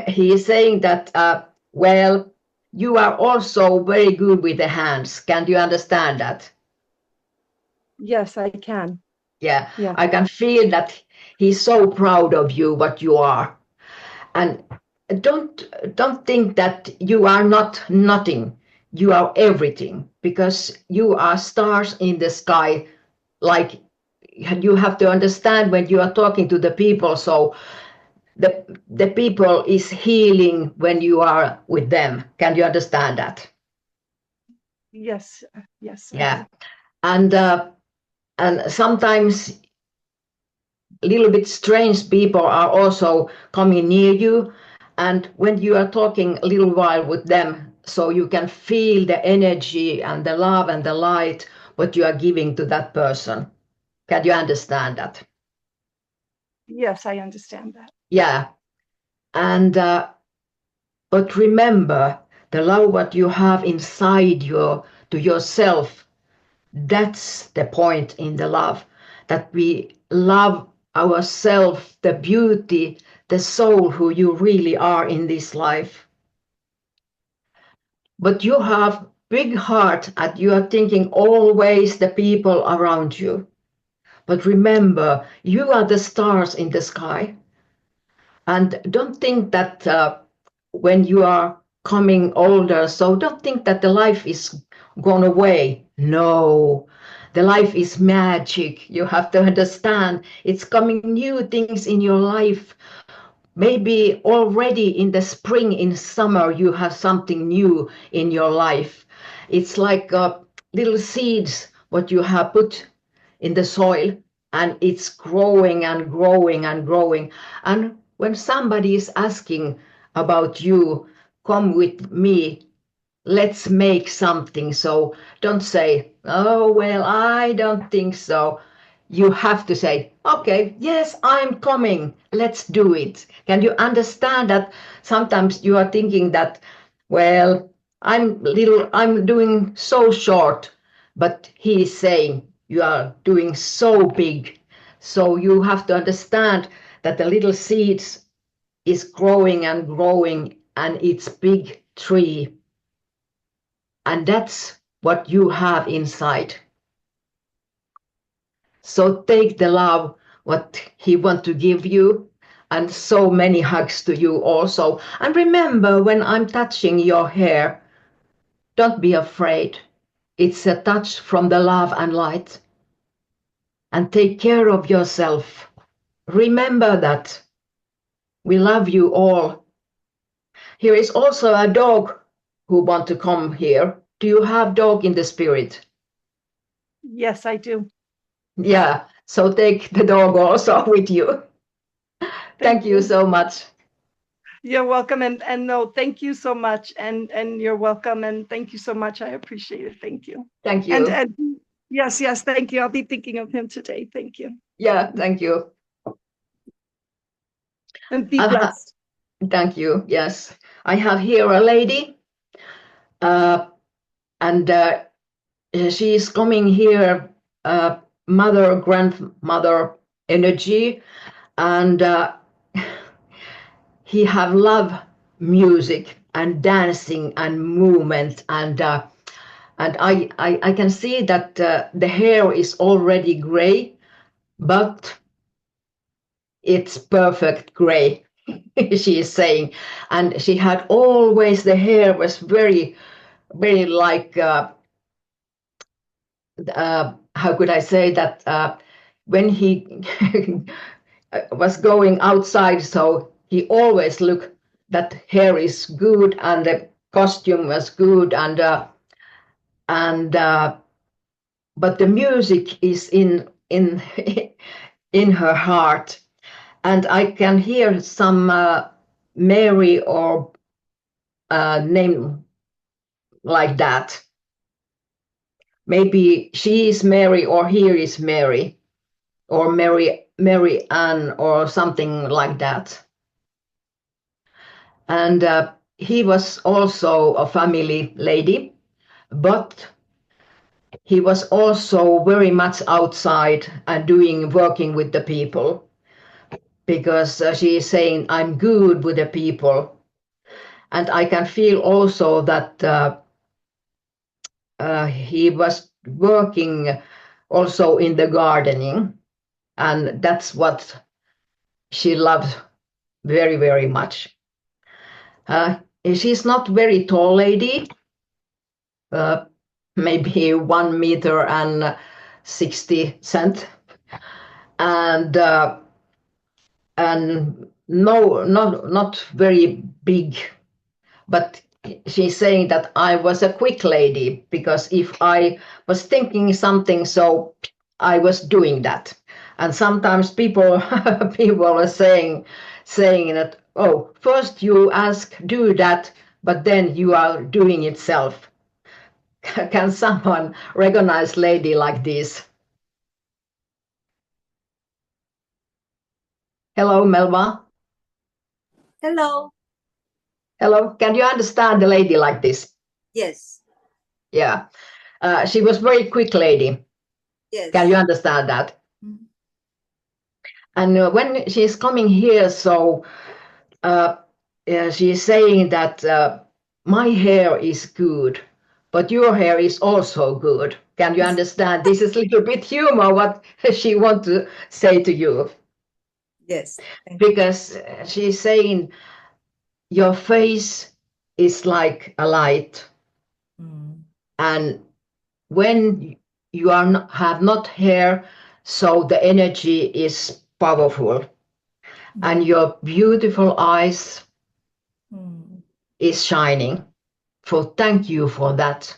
he is saying that well, you are also very good with the hands. Can you understand that? yes, I can. Yeah, Yeah. I can feel that he's so proud of you, what you are. And don't think that you are not nothing. You are everything because you are stars in the sky. Like you have to understand when you are talking to the people. So the people is healing when you are with them. Can you understand that? Yes, yes, I Yeah. do. And sometimes a little bit strange people are also coming near you, and when you are talking a little while with them, so you can feel the energy and the love and the light what you are giving to that person. Can you understand that? Yes, I understand that. Yeah. And but remember, the love what you have inside your to yourself, that's the point in the love, that we love ourselves, the beauty, the soul who you really are in this life. But you have big heart and you are thinking always the people around you. But remember, you are the stars in the sky. And don't think that when you are coming older, so don't think that the life is gone away. No, the life is magic. You have to understand it's coming new things in your life. Maybe already in the spring, in summer, you have something new in your life. It's like little seeds what you have put in the soil. and it's growing and growing and growing. And when somebody is asking about you, come with me, let's make something. So don't say, oh, well, I don't think so. You have to say, okay, yes, I'm coming. Let's do it. Can you understand that sometimes you are thinking that, well, I'm doing so short, but he is saying you are doing so big. So you have to understand that the little seeds is growing and it's big tree, and that's what you have inside. So take the love what he want to give you, and so many hugs to you also. And remember, when I'm touching your hair, don't be afraid. It's a touch from the love and light. And take care of yourself. Remember that we love you all. Here is also a dog who want to come here. Do you have dog in the spirit? Yes, I do. Yeah, so take the dog also with you. Thank you so much. You're welcome, and no, thank you so much, and you're welcome, and thank you so much. I appreciate it. Thank you. Thank you. And yes, thank you. I'll be thinking of him today. Thank you. Yeah, thank you. And be blessed. Thank you. Yes, I have here a lady, and she is coming here, mother, grandmother energy, and he have love music and dancing and movement, and I can see that the hair is already gray, but it's perfect gray. She is saying, and she had always, the hair was very like how could I say that, when he was going outside, so he always looked that hair is good and the costume was good, and but the music is in in her heart, and I can hear some Mary or name like that. Maybe she is Mary or he is Mary, or Mary Ann or something like that. And he was also a family lady, but he was also very much outside and working with the people, because she is saying, I'm good with the people. And I can feel also that he was working also in the gardening, and that's what she loved very, very much. She's not very tall lady, maybe 1 meter and 60 cent, and no, not very big, but she's saying that I was a quick lady, because if I was thinking something, so I was doing that. And sometimes people people are saying that, oh, first you ask do that, but then you are doing it self. Can someone recognize lady like this? Hello, Melba. Hello. Hello. Can you understand the lady like this? Yes. Yeah. She was very quick lady. Yes. Can you understand that? Mhm. And when she's coming here, so she's saying that my hair is good, but your hair is also good. Can you understand? This is a little bit humor what she want to say to you. Yes. Because she's saying your face is like a light, and when you are have not hair, so the energy is powerful, and your beautiful eyes is shining. So thank you for that.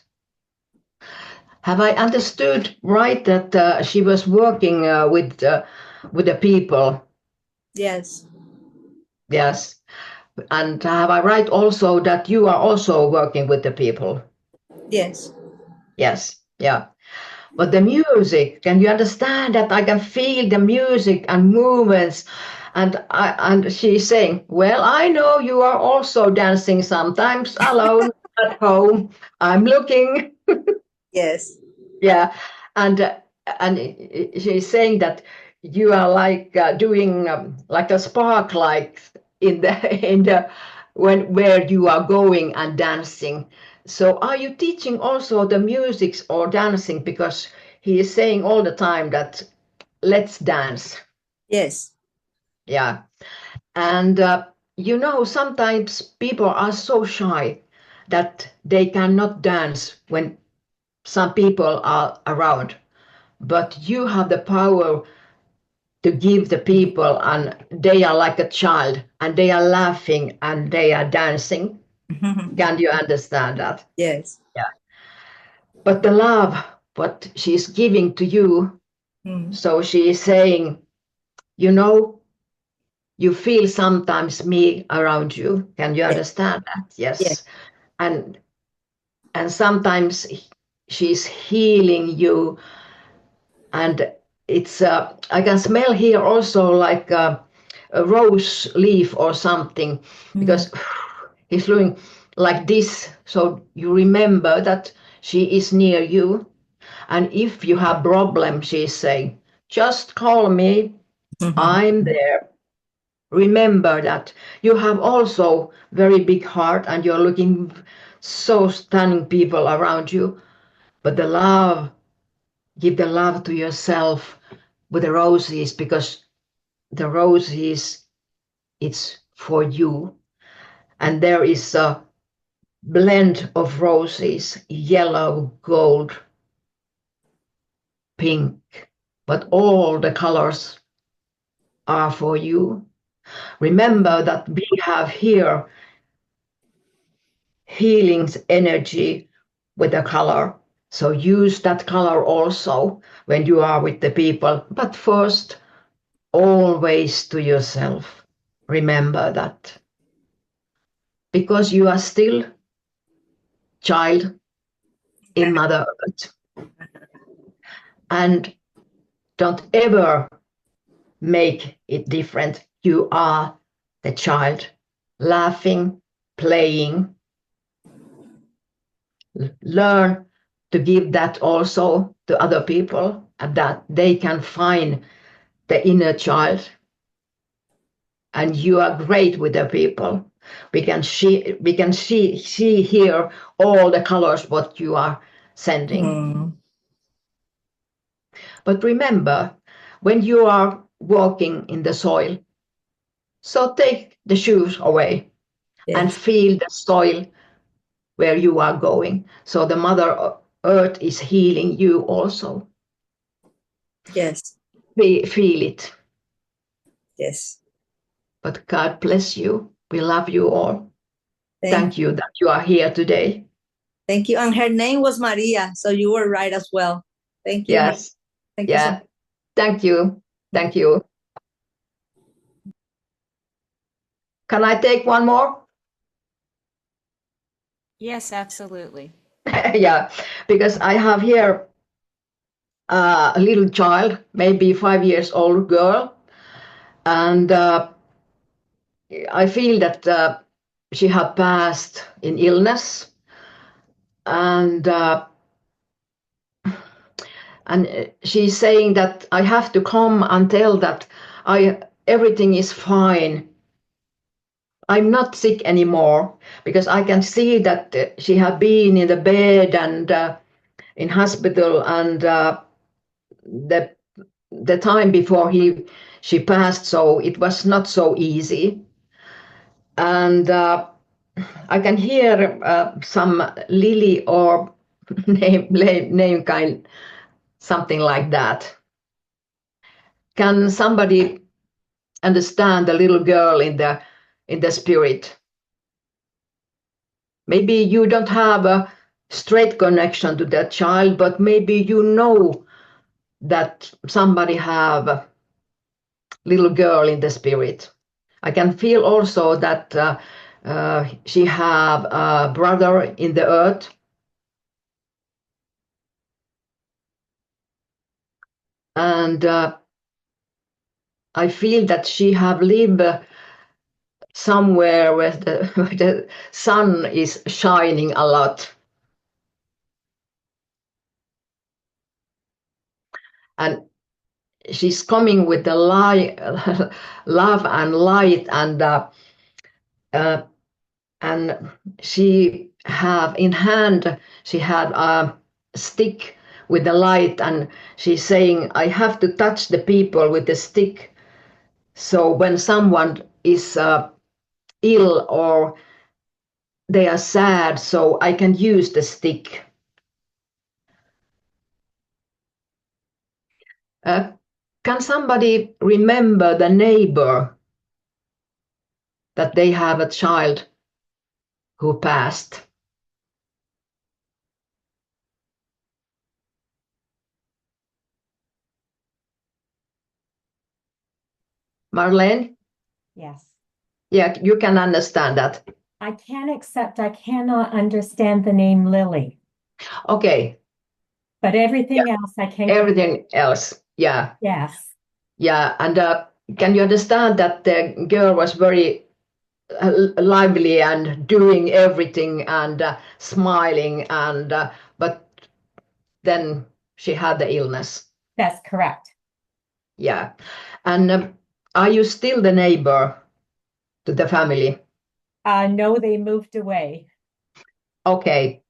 Have I understood right that she was working with the people? Yes. Yes. And have I right also that you are also working with the people? Yes. Yes. Yeah. But the music, can you understand that I can feel the music and movements? And she's saying, well, I know you are also dancing sometimes alone at home. I'm looking. Yes. Yeah. And she's saying that you are like doing like a spark like in the in the where you are going and dancing. So are you teaching also the music or dancing? Because he is saying all the time that let's dance. Yes. Yeah. And sometimes people are so shy that they cannot dance when some people are around. But you have the power to give the people, and they are like a child, and they are laughing and they are dancing. Can you understand that? Yes. Yeah. But the love, what she's giving to you, Mm. so she is saying, you know, you feel sometimes me around you. Can you Yes. understand that? Yes. Yes. And sometimes she's healing you, and it's I can smell here also like a rose leaf or something, Mm. because he's doing like this, so you remember that she is near you. And if you have problem, she's saying, just call me, I'm there. Remember that you have also very big heart and you're looking so stunning people around you, but the love, give the love to yourself with the roses, because the roses, it's for you. And there is a blend of roses, yellow, gold, pink, but all the colors are for you. Remember that we have here healing's energy with a color. So use that color also when you are with the people. But first, always to yourself. Remember that. Because you are still child in Mother Earth. And don't ever make it different. You are the child, laughing, playing. Learn to give that also to other people, and that they can find the inner child. And you are great with the people. We can see here all the colors what you are sending. Mm. But remember, when you are walking in the soil, so take the shoes away and Yes. feel the soil where you are going. So the Mother Earth is healing you also. Yes. Feel it. Yes. But God bless you. We love you all. Thank Thank you that you are here today. Thank you. And her name was Maria, so you were right as well. Thank you. Yes. Thank you so Yeah. much. Thank you. Thank you. Can I take one more? Yes, absolutely. Yeah, because I have here a little child, maybe 5 years old girl, and I feel that she had passed in illness, and she's saying that I have to come and tell that everything is fine. I'm not sick anymore, because I can see that she had been in the bed and in hospital, and the the time before she passed, so it was not so easy. And I can hear some Lily or name kind, something like that. Can somebody understand the little girl in the spirit? Maybe you don't have straight connection to that child, but maybe you know that somebody have a little girl in the spirit. I can feel also that she have a brother in the earth. And I feel that she have lived somewhere where where the sun is shining a lot. And she's coming with the light, love and light, uh, and she have in hand, she had a stick with the light, and she's saying, I have to touch the people with the stick. So when someone is ill or they are sad, so I can use the stick. Can somebody remember the neighbor that they have a child who passed? Marlene? Yes. Yeah, you can understand that. I can accept, I cannot understand the name Lily, Okay, but everything else I can. everything else. Yeah, Yes. yeah. And can you understand that the girl was very lively and doing everything and smiling, and but then she had the illness. That's correct. Yeah. And are you still the neighbor to the family? No, they moved away. Okay.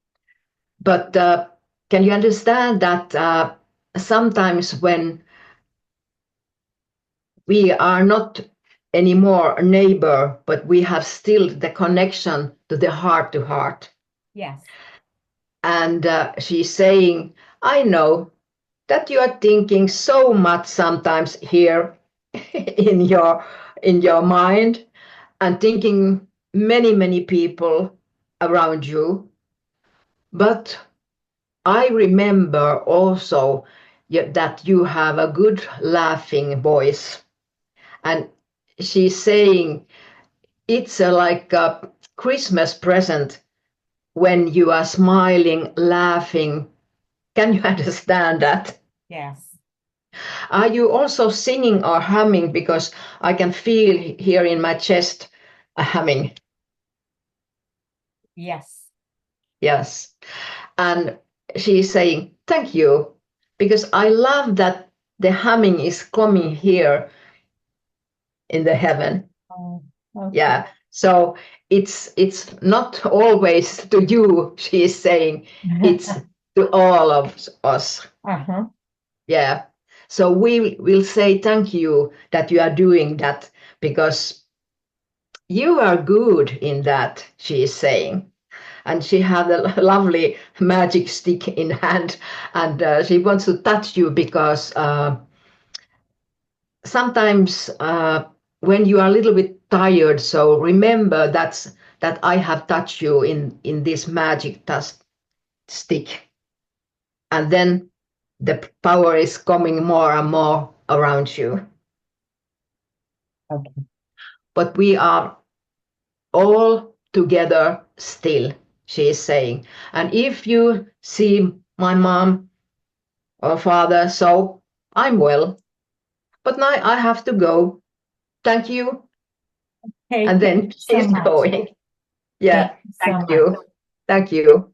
But can you understand that sometimes when we are not anymore a neighbor, but we have still the connection to the heart to heart? Yes. And she's saying, I know that you are thinking so much sometimes here in your mind, and thinking many people around you. But I remember also that you have a good laughing voice. And she's saying it's like a Christmas present when you are smiling, laughing. Can you understand that? Yes. Are you also singing or humming? Because I can feel here in my chest a humming. Yes. Yes. And she's saying, thank you, because I love that the humming is coming here in the heaven. Oh, okay. Yeah. So it's not always to you, she is saying, it's to all of us. Uh-huh. Yeah. So we will say thank you that you are doing that, because you are good in that, she is saying. And she had a lovely magic stick in hand, and she wants to touch you because sometimes when you are a little bit tired, so remember that I have touched you in this magic stick, and then the power is coming more and more around you. Okay. But we are all together still, she is saying. And if you see my mom or father, so I'm well. But now I have to go. Thank you. Okay, And thank then you so she's much. going. Yeah, Thank you so thank much. you. Thank you.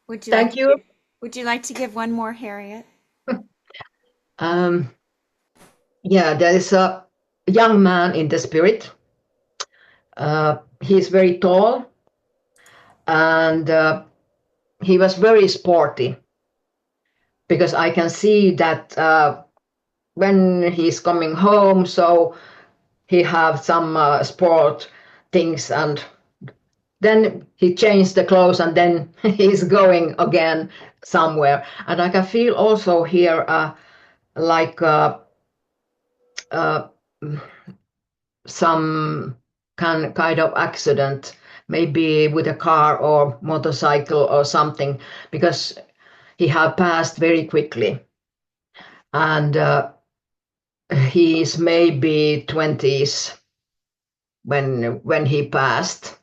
Would you like Thank you. would you like to give one more, Harriet? Um, yeah, there is a young man in the spirit. He's very tall, and he was very sporty, because I can see that when he's coming home, so he have some sport things, and then he changed the clothes, and then he's going again somewhere. And I can feel also here like some kind of accident, maybe with a car or motorcycle or something, because he had passed very quickly. And he's maybe 20s when he passed.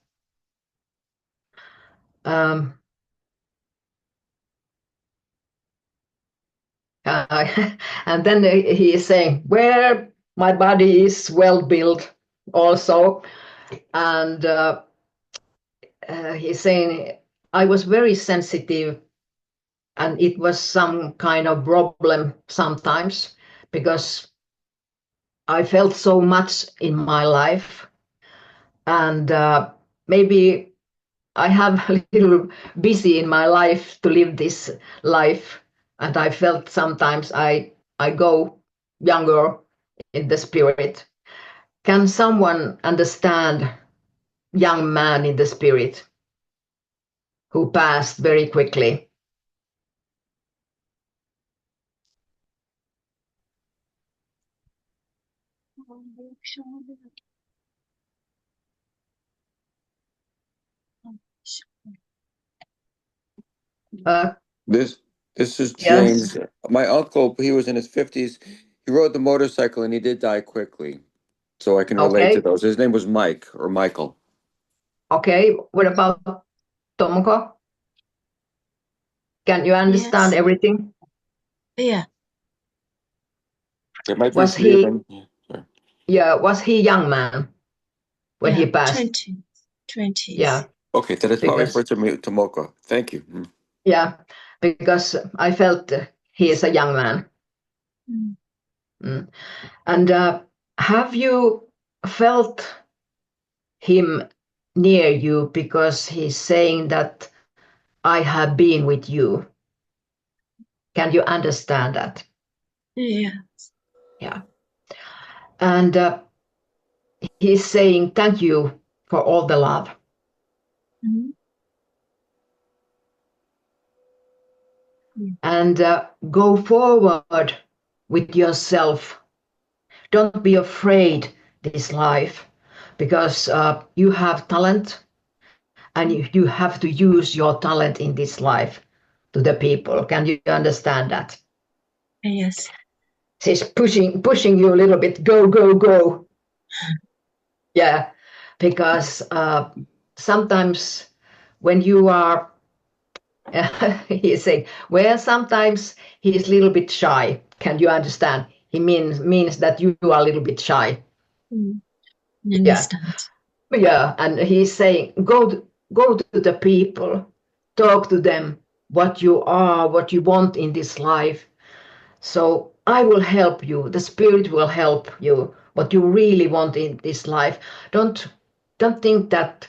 Um, and then he is saying, well, my body is well built also. And he's saying, I was very sensitive, and it was some kind of problem sometimes because I felt so much in my life. And maybe I have a little busy in my life to live this life. And I felt sometimes I go younger in the spirit. Can someone understand young man in the spirit who passed very quickly? Uh, This is yes. James. My uncle, he was in his 50s. He rode the motorcycle and he did die quickly. So I can relate to Okay. those. His name was Mike or Michael. Okay. What about Tomoko? Can you understand Yes. everything? Yeah. It might be Was three of he, them. Yeah, sorry. yeah, was he young man when Yeah. he passed? 20s. Yeah, Okay, then it's probably because for Tomoko. Thank you. yeah, because I felt he is a young man. Mm. Mm. And have you felt him near you because he's saying that I have been with you? Can you understand that? Yeah. Yeah. And he's saying thank you for all the love. Mhm. Yeah. And go forward with yourself. Don't be afraid this life because you have talent and you have to use your talent in this life to the people. Can you understand that? Yes. She's pushing you a little bit. Go, go, go. Yeah, because sometimes when you are, he's saying, well, sometimes he's a little bit shy. Can you understand? He means that you are a little bit shy. Mm. Yeah, Understand. yeah, and he's saying, go to the people, talk to them, what you are, what you want in this life. So I will help you. The spirit will help you. What you really want in this life. Don't think that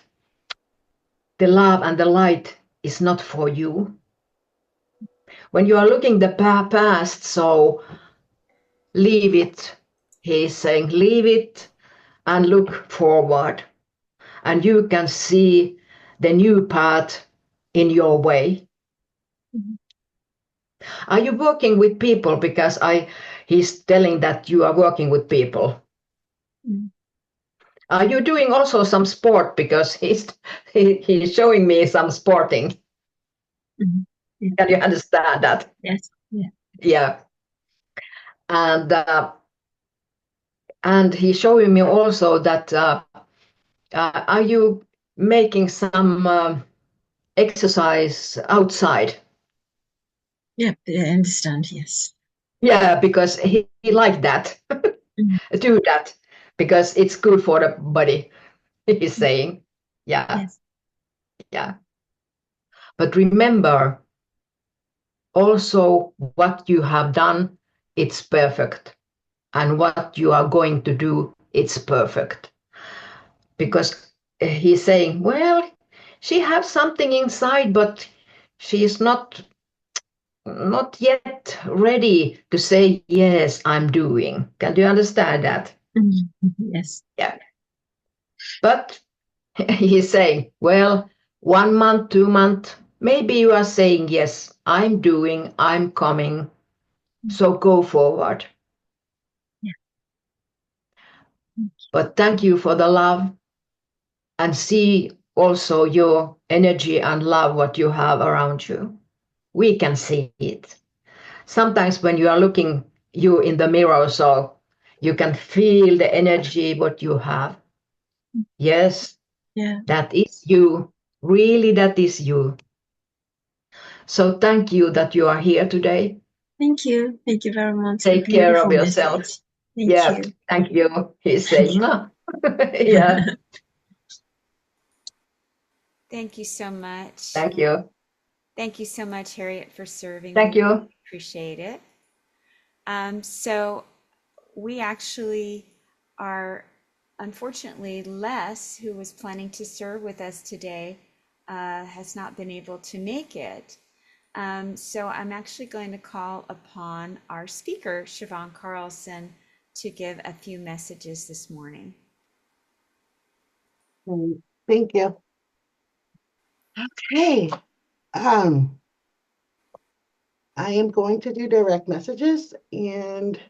the love and the light is not for you. When you are looking the past, so leave it. He's saying, leave it and look forward. And you can see the new path in your way. Mhm. Are you working with people? Because he's telling that you are working with people. Mm. Are you doing also some sport? Because he's showing me some sporting. Mhm. Yeah. Can you understand that? Yes. Yeah. Yeah. And he's showing me also that are you making some exercise outside? Yeah. I understand. Yes. Yeah, because he liked that. Mm. Do that because it's good for the body. He's saying, yeah, Yes. yeah. But remember also what you have done, it's perfect. And what you are going to do, it's perfect. Because he's saying, well, she has something inside, but she's not yet ready to say, yes, I'm doing. Can you understand that? Mm. Yes. Yeah. But he's saying, well, 1 month, 2 month, maybe you are saying, yes, I'm doing, I'm coming. Mm. So go forward. Yeah. But thank you for the love, and see also your energy and love what you have around you. We can see it. Sometimes when you are looking you in the mirror, so you can feel the energy what you have. Yes, Yeah. that is you. Really, that is you. So thank you that you are here today. Thank you. Thank you very much. A Take care of beautiful yourself. message. Thank Yeah, you. thank you. He's saying, "Mwah." Yeah, Thank you so much. thank you. Thank you so much, Harriet, for serving. Thank We you. appreciate it. So we actually are, unfortunately, Les, who was planning to serve with us today, has not been able to make it. So I'm actually going to call upon our speaker, Siobhan Carlson, to give a few messages this morning. Thank you. Okay. I am going to do direct messages, and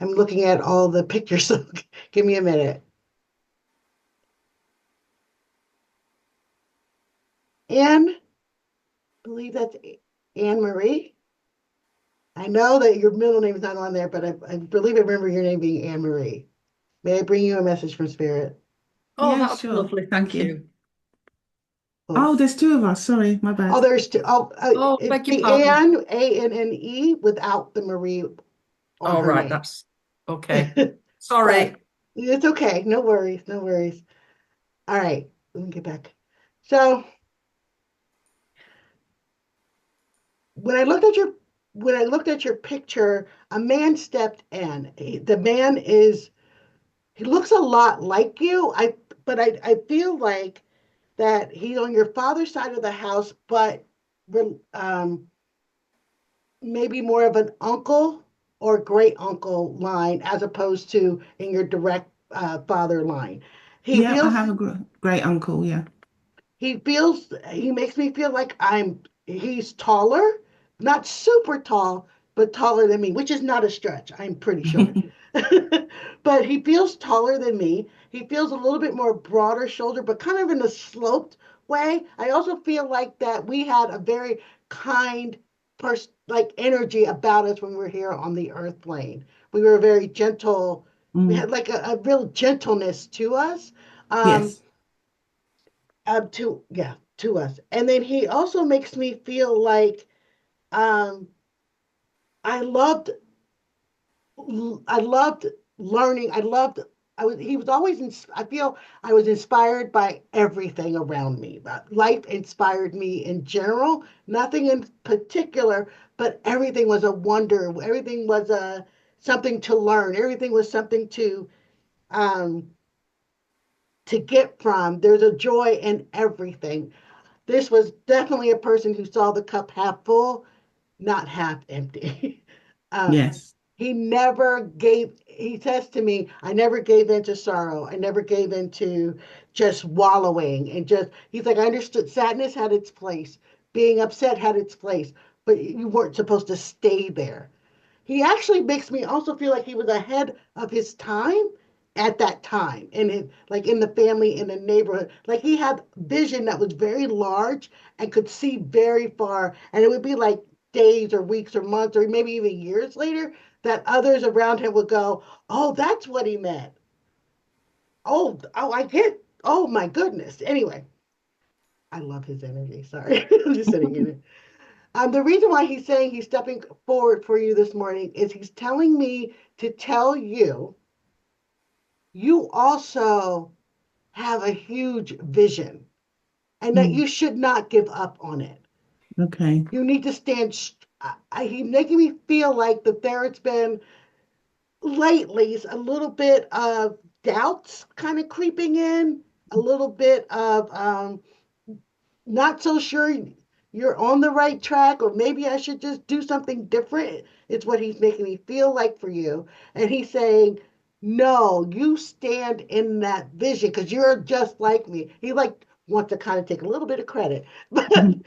I'm looking at all the pictures, so give me a minute. Anne, I believe that's Anne Marie. I know that your middle name is not on there, but I believe I remember your name being Anne Marie. May I bring you a message from Spirit? Oh, Yeah, that would be sure. lovely. Thank Thank you. you. Oh, Oh, there's two of us. Sorry, my oh, bad. there's two. Oh, Oh, it'd beg your be pardon. Anne, A-N-N-E, without the Marie on All her right, name. that's okay. But Sorry. it's okay. No worries. No worries. All right. Let me get back. So when I looked at your picture, a man stepped in. The man he looks a lot like you. I feel like that he's on your father's side of the house, but um, maybe more of an uncle or great uncle line as opposed to in your direct father line. He Yeah, I feels have a great uncle. Yeah. he makes me feel like he's taller, not super tall, but taller than me, which is not a stretch, I'm pretty sure. But he feels taller than me. He feels a little bit more broader shoulder, but kind of in a sloped way. I also feel like that we had a very kind like energy about us when we were here on the earth plane. We were very gentle. We Mm, had like a real gentleness to us. Um, yes. to us. And then he also makes me feel like um I loved I loved learning. He was always I feel I was inspired by everything around me. But life inspired me in general, nothing in particular, but everything was a wonder. Everything was a something to learn. Everything was something um to get from. There's a joy in everything. This was definitely a person who saw the cup half full, not half empty. uh, Yes. he says to me, I never gave in to sorrow. I never gave in to just wallowing. He's like, I understood sadness had its place, being upset had its place, but you weren't supposed to stay there. He actually makes me also feel like he was ahead of his time at that time like in the family in the neighborhood, like he had vision that was very large and could see very far, and it would be like days or weeks or months or maybe even years later that others around him would go, oh, that's what he meant. Oh, I get. Oh my goodness. Anyway, I love his energy. Sorry. I'm just sitting in it. The reason why he's saying he's stepping forward for you this morning is he's telling me to tell you, you also have a huge vision and that Mm, you should not give up on it. okay. You need to stand. He's making me feel like that there's been lately a little bit of doubts kind of creeping in, a little bit of not so sure you're on the right track, or maybe I should just do something different. It's what he's making me feel like for you. And he's saying, no, you stand in that vision because you're just like me. He like wants to kind of take a little bit of credit, but Mhm.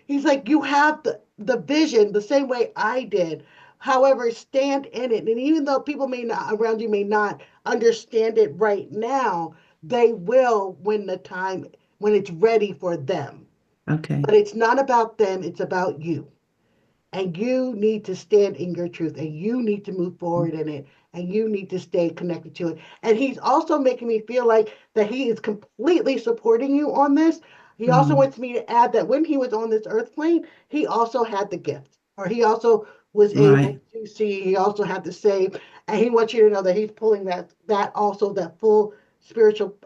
he's like, you have the vision the same way I did. However, stand in it. And even though people may not around you may not understand it right now, they will when the time when it's ready for them. Okay. But it's not about them, it's about you. And you need to stand in your truth and you need to move forward in it and you need to stay connected to it. And he's also making me feel like that he is completely supporting you on this. He also wants me to add that when he was on this earth plane, he also had the gift, or he also was able to see, he also had to save, and he wants you to know that he's pulling that also that full spiritual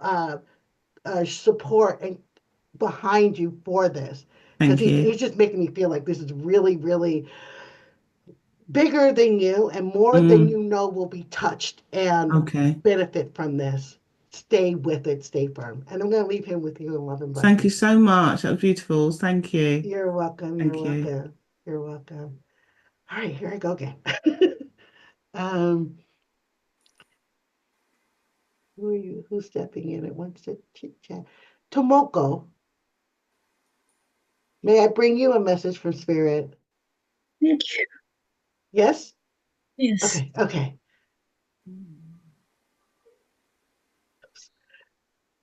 support and behind you for this, because Thank you. he's just making me feel like this is really, really bigger than you and more than you know will be touched and Okay. benefit from this. Stay with it, stay firm. And I'm going to leave him with you in love and Thank you blessings. so much. That was beautiful. Thank you. You're welcome. You're Thank you. welcome. You're welcome. All right, here I go again. um, who are you? Who's stepping in? It wants to chit chat. Tomoko, may I bring you a message from Spirit? Thank you. Yes? Yes. Okay, okay.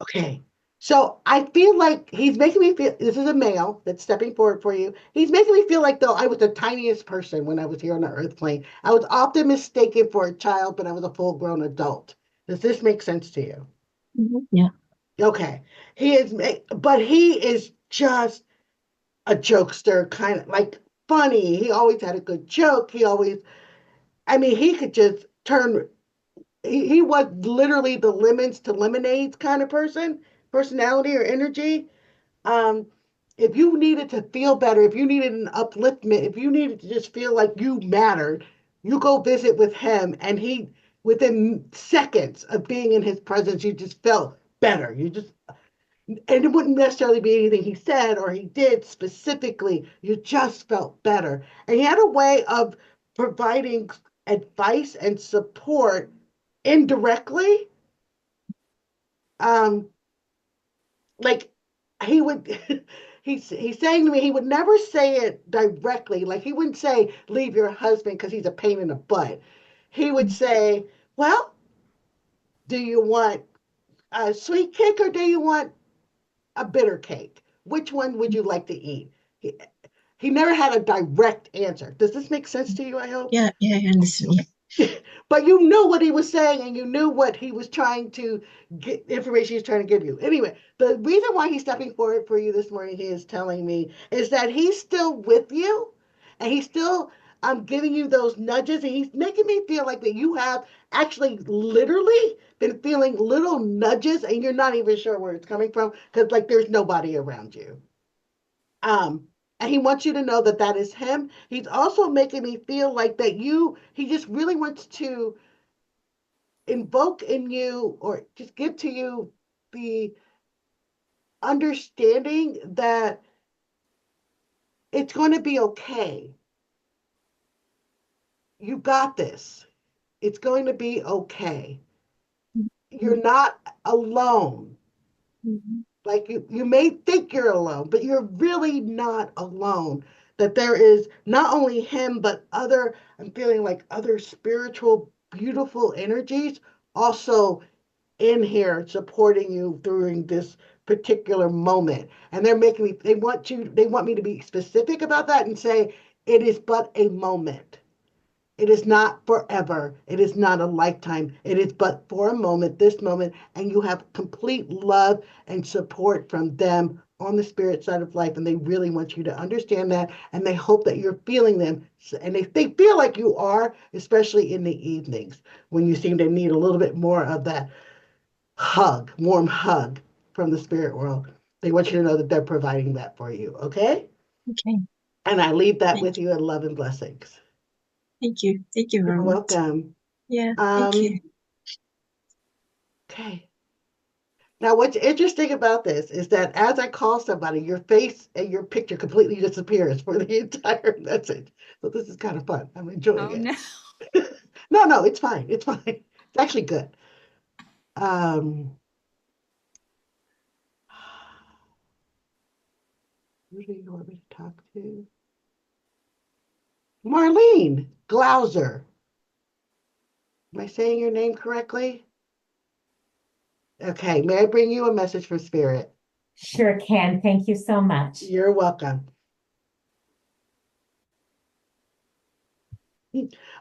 Okay. So I feel like he's making me feel this is a male that's stepping forward for you. He's making me feel like though I was the tiniest person when I was here on the earth plane. I was often mistaken for a child, but I was a full grown adult. Does this make sense to you? Yeah. Okay. But he is just a jokester, kind of like funny. He always had a good joke. I mean, he could just turn he was literally the lemons to lemonades kind of personality or energy. Um, if you needed to feel better, if you needed an upliftment, if you needed to just feel like you mattered, you go visit with him, and within seconds of being in his presence, you just felt better. And it wouldn't necessarily be anything he said or he did specifically. You just felt better. And he had a way of providing advice and support indirectly. Um, like he would he's saying to me he would never say it directly. Like he wouldn't say leave your husband because he's a pain in the butt. He would say, well, do you want a sweet cake or do you want a bitter cake? Which one would you like to eat? He never had a direct answer. Does this make sense to you, I hope? Yeah, I understand. But you knew what he was saying and you knew what he was trying to get information he was trying to give you. Anyway, the reason why he's stepping forward for you this morning, he is telling me, is that he's still with you and he's still giving you those nudges, and he's making me feel like that you have actually literally been feeling little nudges and you're not even sure where it's coming from because like there's nobody around you. Um, and he wants you to know that that is him. He's also making me feel like that he just really wants to invoke in you or just give to you the understanding that it's going to be okay. You got this. It's going to be okay. You're not alone. Mm-hmm. Like you may think you're alone, but you're really not alone. That there is not only him, but I'm feeling like other spiritual, beautiful energies also in here supporting you during this particular moment. And they want me to be specific about that and say, it is but a moment. It is not forever. It is not a lifetime. It is but for a moment, this moment, and you have complete love and support from them on the spirit side of life. And they really want you to understand that. And they hope that you're feeling them. And they feel like you are, especially in the evenings when you seem to need a little bit more of that warm hug from the spirit world. They want you to know that they're providing that for you. Okay. Okay. And I leave that Thank with you in love and blessings. Thank you. Thank you very You're much. welcome. Yeah, thank you. Okay. Now, what's interesting about this is that as I call somebody, your face and your picture completely disappears for the entire message. So this is kind of fun. I'm enjoying Oh it. no. No, it's fine. It's fine. It's actually good. Um, who do you want me to talk to? Marlene. Glauser. Am I saying your name correctly? Okay, may I bring you a message from Spirit? Sure can. Thank you so much. You're welcome.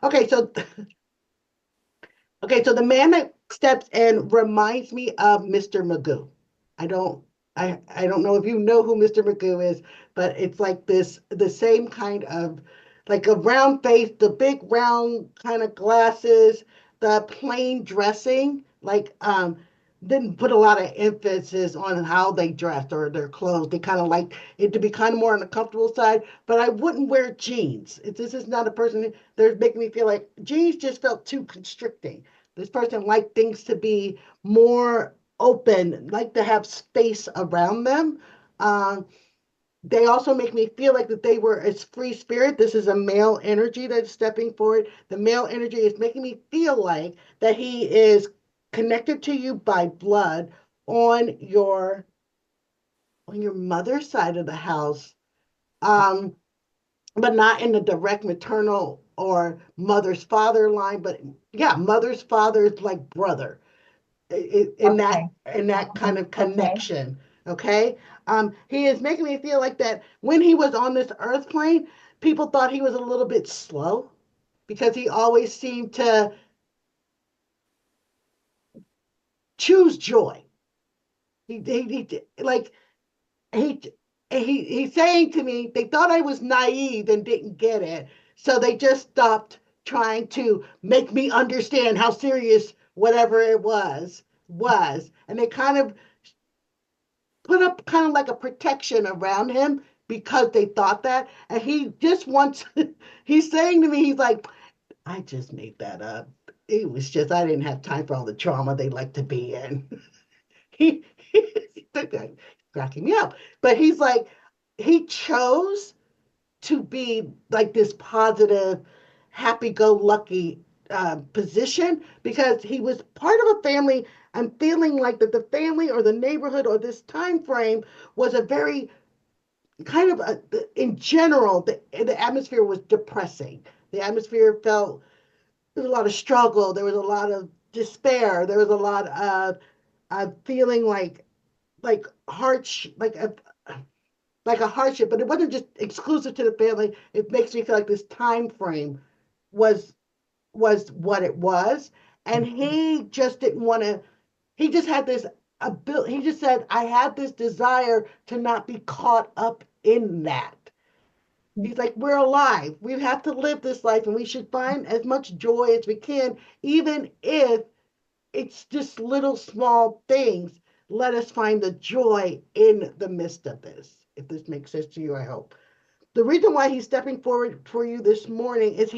Okay, so the man that steps in reminds me of Mr. Magoo. I don't I don't know if you know who Mr. Magoo is, but it's like the same kind of like a round face, the big round kind of glasses, the plain dressing, like didn't put a lot of emphasis on how they dressed or their clothes. They kind of like it to be kind of more on the comfortable side, but I wouldn't wear jeans. This is not a person they're making me feel like jeans just felt too constricting. This person liked things to be more open, like to have space around them. Um, they also make me feel like that they were as free spirit. This is a male energy that's stepping forward. The male energy is making me feel like that he is connected to you by blood on your mother's side of the house. Um, but not in the direct maternal or mother's father line, but yeah, mother's father's like brother in Okay. that kind of Okay. connection. Okay, he is making me feel like that when he was on this earth plane, people thought he was a little bit slow because he always seemed to choose joy. He like he he's saying to me they thought I was naive and didn't get it, so they just stopped trying to make me understand how serious whatever it was, and they kind of put up kind of like a protection around him because they thought that, and he just wants he's saying to me, he's like, I just made that up. It was just I didn't have time for all the trauma they like to be in. He's cracking me up. But he's like, he chose to be like this positive, happy-go-lucky position because he was part of a family. I'm feeling like that the family or the neighborhood or this time frame was a very kind of in general the atmosphere was depressing. The atmosphere felt there was a lot of struggle. There was a lot of despair. There was a lot of feeling like harsh, like a hardship, but it wasn't just exclusive to the family. It makes me feel like this time frame was was what it was, and he just didn't want to. He just had this ability. He just said, "I had this desire to not be caught up in that." He's like, "We're alive. We have to live this life, and we should find as much joy as we can, even if it's just little small things. Let us find the joy in the midst of this." If this makes sense to you, I hope. The reason why he's stepping forward for you this morning is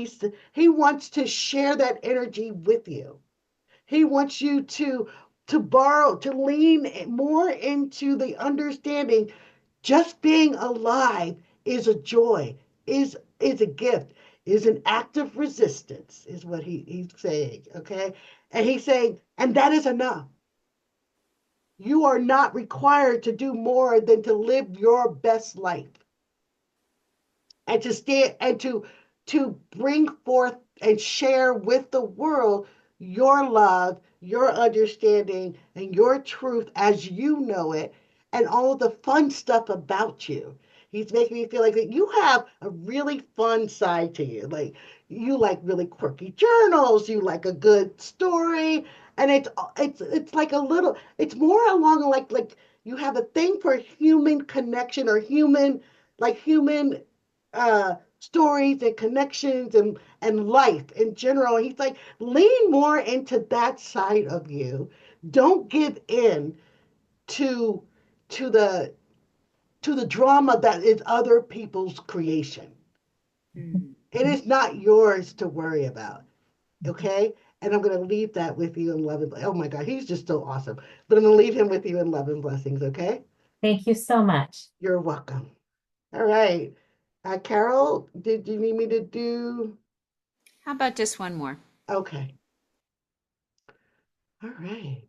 he wants to share that energy with you. He wants you to borrow, to lean more into the understanding just being alive is a joy, is a gift, is an act of resistance, is what he's saying. Okay. And he's saying, and that is enough. You are not required to do more than to live your best life and to stand and to bring forth and share with the world your love, your understanding, and your truth as you know it, and all of the fun stuff about you. He's making me feel like that you have a really fun side to you. Like you like really quirky journals, you like a good story, and it's like a little it's more along like you have a thing for human connection or human stories and connections and life in general. He's like, lean more into that side of you. Don't give in to to the to the drama that is other people's creation. It is not yours to worry about. Okay? And I'm going to leave that with you in love and oh my God, he's just so awesome. But I'm going to leave him with you in love and blessings. Okay? Thank you so much. You're welcome. All right. Carol, did you need me to do? How about just one more? Okay. All right.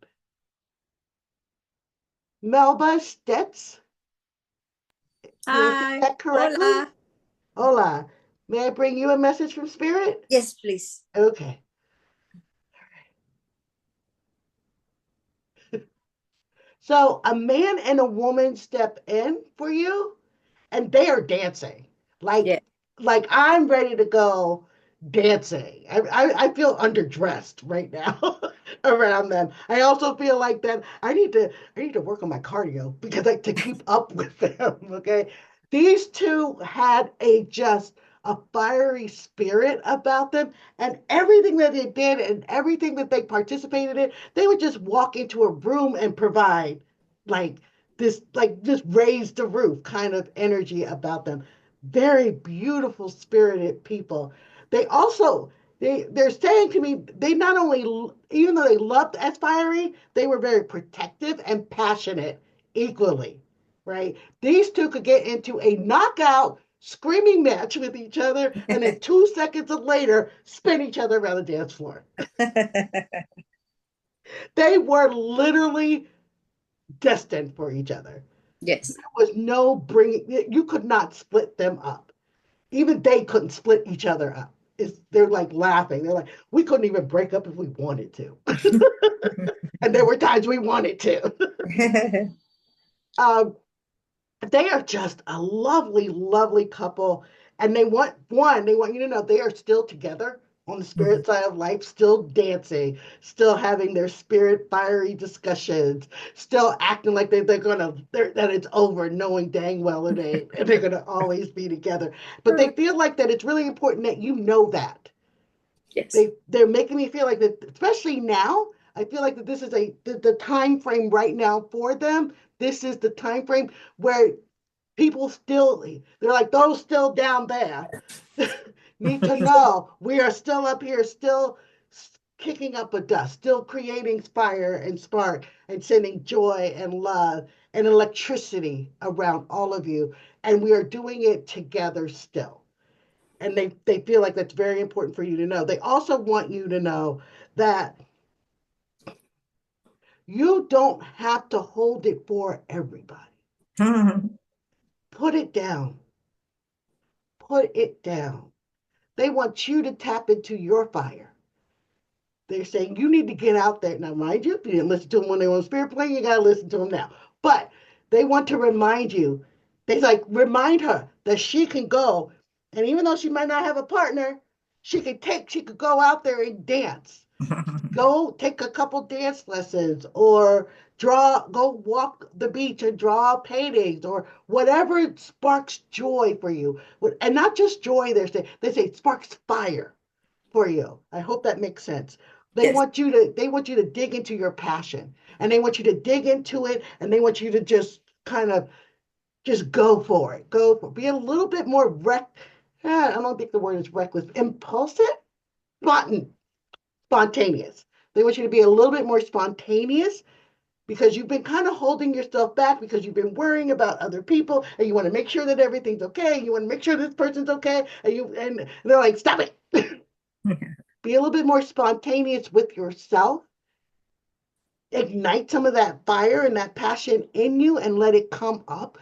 Melba Stetz. Did I say Hi. that correctly? Hola. Hola. May I bring you a message from Spirit? Yes, please. Okay. So a man and a woman step in for you, and they are dancing. Yeah. Like I'm ready to go dancing. I feel underdressed right now around them. I also feel like that I need to work on my cardio because I to keep up with them. Okay. These two had a fiery spirit about them, and everything that they did and everything that they participated in, they would just walk into a room and provide like like just raise the roof kind of energy about them. Very beautiful spirited people. They also they're saying to me they not only even though they loved aspiring, they were very protective and passionate equally, right? These two could get into a knockout screaming match with each other and then 2 seconds later spin each other around the dance floor. They were literally destined for each other. Yes. There was no bringing, you could not split them up. Even they couldn't split each other up. They're like laughing. They're like, we couldn't even break up if we wanted to. And there were times we wanted to. um, they are just a lovely, lovely couple. And they want you to know they are still together on the spirit side of life, still dancing, still having their spirit fiery discussions, still acting like that it's over, knowing dang well it ain't, and they're gonna always be together. But they feel like that it's really important that you know that. Yes. They're making me feel like that, especially now. I feel like that this is the time frame right now for them. This is the time frame where people still they're like those still down there need to know we are still up here, still kicking up a dust, still creating fire and spark and sending joy and love and electricity around all of you, and we are doing it together still. And they feel like that's very important for you to know. They also want you to know that you don't have to hold it for everybody. Put it down. Put it down. They want you to tap into your fire. They're saying you need to get out there. Now, mind you, if you didn't listen to them when they were on Spirit Plane, you got to listen to them now. But they want to remind you, they like remind her that she can go. And even though she might not have a partner, she could go out there and dance. Go take a couple dance lessons or go walk the beach and draw paintings or whatever sparks joy for you. And not just joy, they say sparks fire for you. I hope that makes sense. Yes. They want you to dig into your passion, and they want you to dig into it, and they want you to just kind of just go for it. Be a little bit more I don't think the word is reckless. Impulsive, spontaneous. Spontaneous. They want you to be a little bit more spontaneous because you've been kind of holding yourself back because you've been worrying about other people and you want to make sure that everything's okay. You want to make sure this person's okay. And they're like, stop it. Be a little bit more spontaneous with yourself. Ignite some of that fire and that passion in you and let it come up.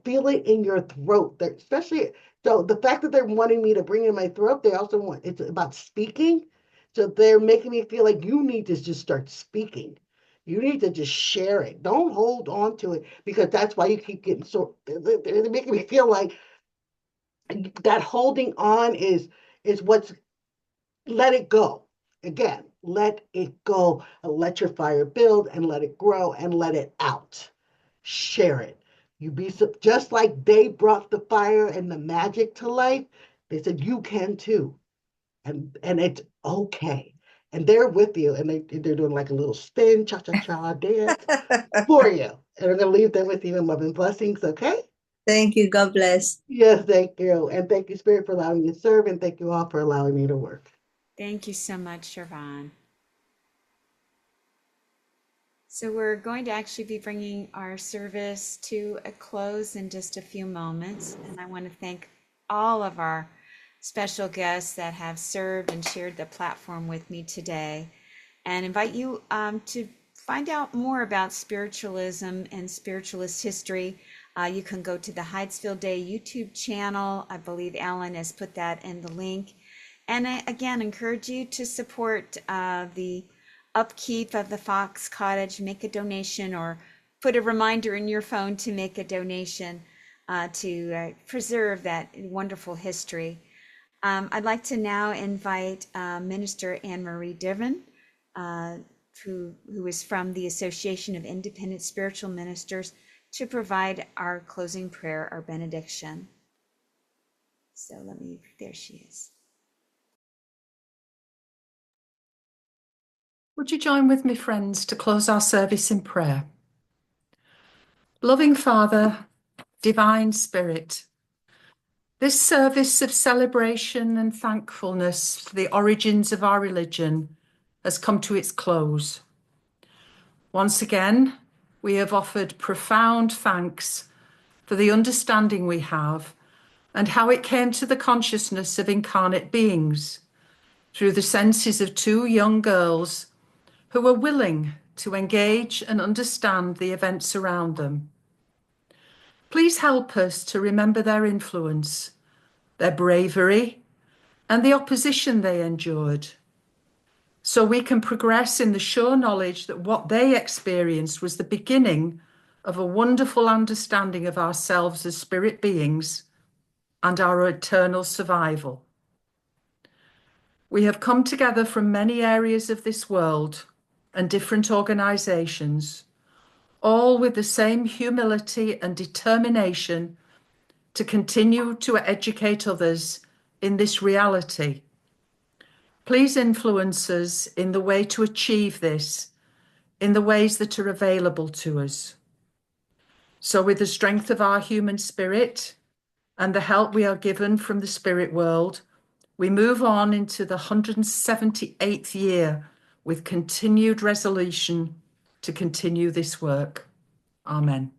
Feel it in your throat. Especially so the fact that they're wanting me to bring in my throat, they also want it's about speaking. So they're making me feel like you need to just start speaking. You need to just share it. Don't hold on to it because that's why you keep getting so they're making me feel like that holding on is what's let it go. Again, let it go and let your fire build and let it grow and let it out. Share it. Just like they brought the fire and the magic to life, they said you can too. And it's okay. And they're with you and they're doing like a little spin, cha-cha-cha dance for you. And I'm gonna leave them with you in love and blessings, okay? Thank you. God bless. Yes, thank you. And thank you, Spirit, for allowing me to serve, and thank you all for allowing me to work. Thank you so much, Siobhan. So we're going to actually be bringing our service to a close in just a few moments. And I want to thank all of our special guests that have served and shared the platform with me today, and invite you to find out more about spiritualism and spiritualist history. You can go to the Hydesville Day YouTube channel. I believe Alan has put that in the link. And I, again, encourage you to support the upkeep of the Fox Cottage. Make a donation or put a reminder in your phone to make a donation to preserve that wonderful history. I'd like to now invite Minister Anne Marie Diven, who is from the Association of Independent Spiritual Ministers, to provide our closing prayer, our benediction. So there she is. Would you join with me, friends, to close our service in prayer? Loving Father, Divine Spirit, this service of celebration and thankfulness for the origins of our religion has come to its close. Once again, we have offered profound thanks for the understanding we have and how it came to the consciousness of incarnate beings through the senses of two young girls who were willing to engage and understand the events around them. Please help us to remember their influence, their bravery, and the opposition they endured, so we can progress in the sure knowledge that what they experienced was the beginning of a wonderful understanding of ourselves as spirit beings and our eternal survival. We have come together from many areas of this world and different organizations, all with the same humility and determination to continue to educate others in this reality. Please influence us in the way to achieve this, in the ways that are available to us. So with the strength of our human spirit and the help we are given from the spirit world, we move on into the 178th year with continued resolution to continue this work. Amen.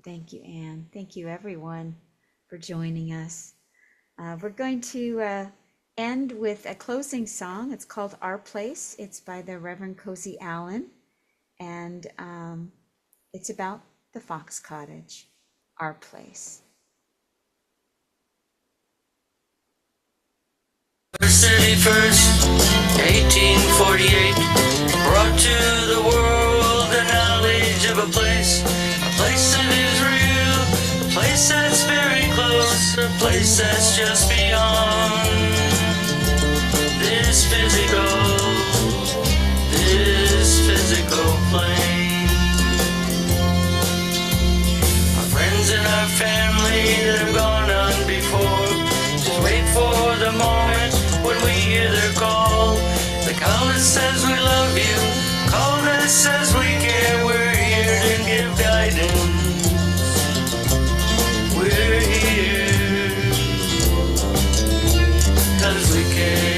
Thank you, Anne. Thank you, everyone, for joining us. We're going to end with a closing song. It's called Our Place. It's by the Reverend Cozy Allen, and it's about the Fox Cottage, Our Place. March 31st, 1848, brought to the world the knowledge of a place that is real, a place that's very close, a place that's just beyond this physical plane. Our friends and our family that have gone on before, just wait for the moment when we hear their call. The call that says we love you, call that says we care. We're here to give guidance. We're here 'cause we care.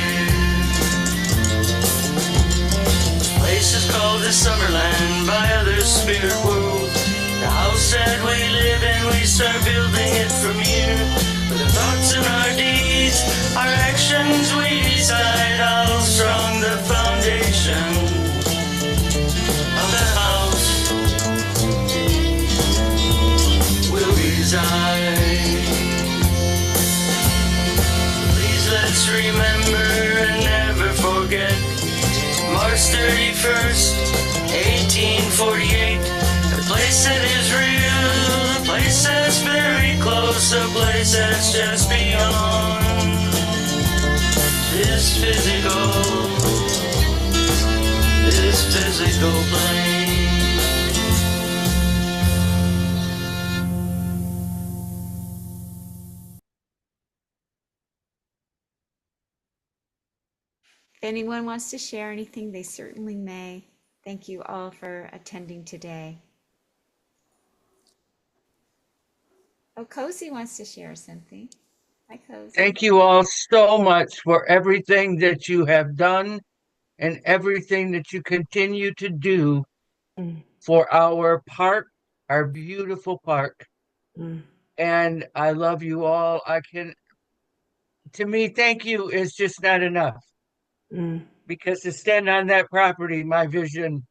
This place is called the Summerland by others' spirit world. The house that we live in, we start building it from here. With our thoughts and our deeds, our actions, we decide how strong the foundation of the house will reside. Please let's remember and never forget March 31st, 1848, a place that is real, a place that's very close, a place that's just beyond this physical plane. If anyone wants to share anything, they certainly may. Thank you all for attending today. Oh, Cozy wants to share something. Hi, Cozy. Thank you all so much for everything that you have done and everything that you continue to do for our park, our beautiful park. And I love you all. To me, thank you is just not enough. Because to stand on that property, my vision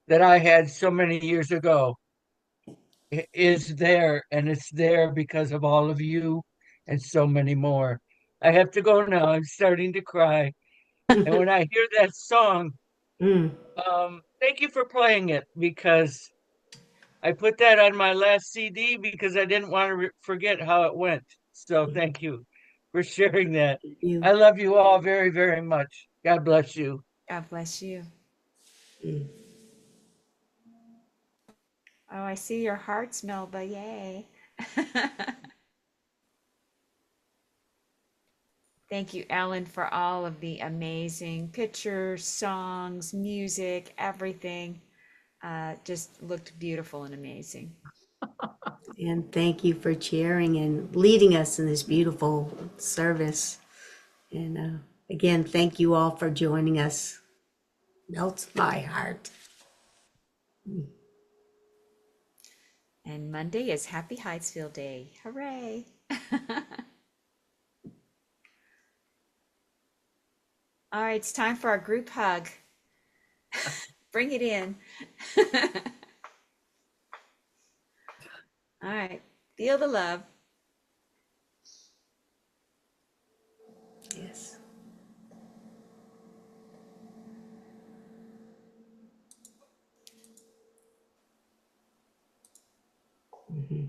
that I had so many years ago is there, and it's there because of all of you and so many more. I have to go now. I'm starting to cry. And when I hear that song, thank you for playing it because I put that on my last CD because I didn't want to forget how it went. So thank you for sharing that. I love you all very, very much. God bless you. God bless you. Oh, I see your hearts, Melba. Yay. Thank you, Ellen, for all of the amazing pictures, songs, music, everything. Just looked beautiful and amazing. And thank you for cheering and leading us in this beautiful service. And again, thank you all for joining us. Melts my heart. And Monday is Happy Hydesville Day. Hooray! All right, it's time for our group hug. Bring it in. All right, feel the love. Yes. Mm-hmm.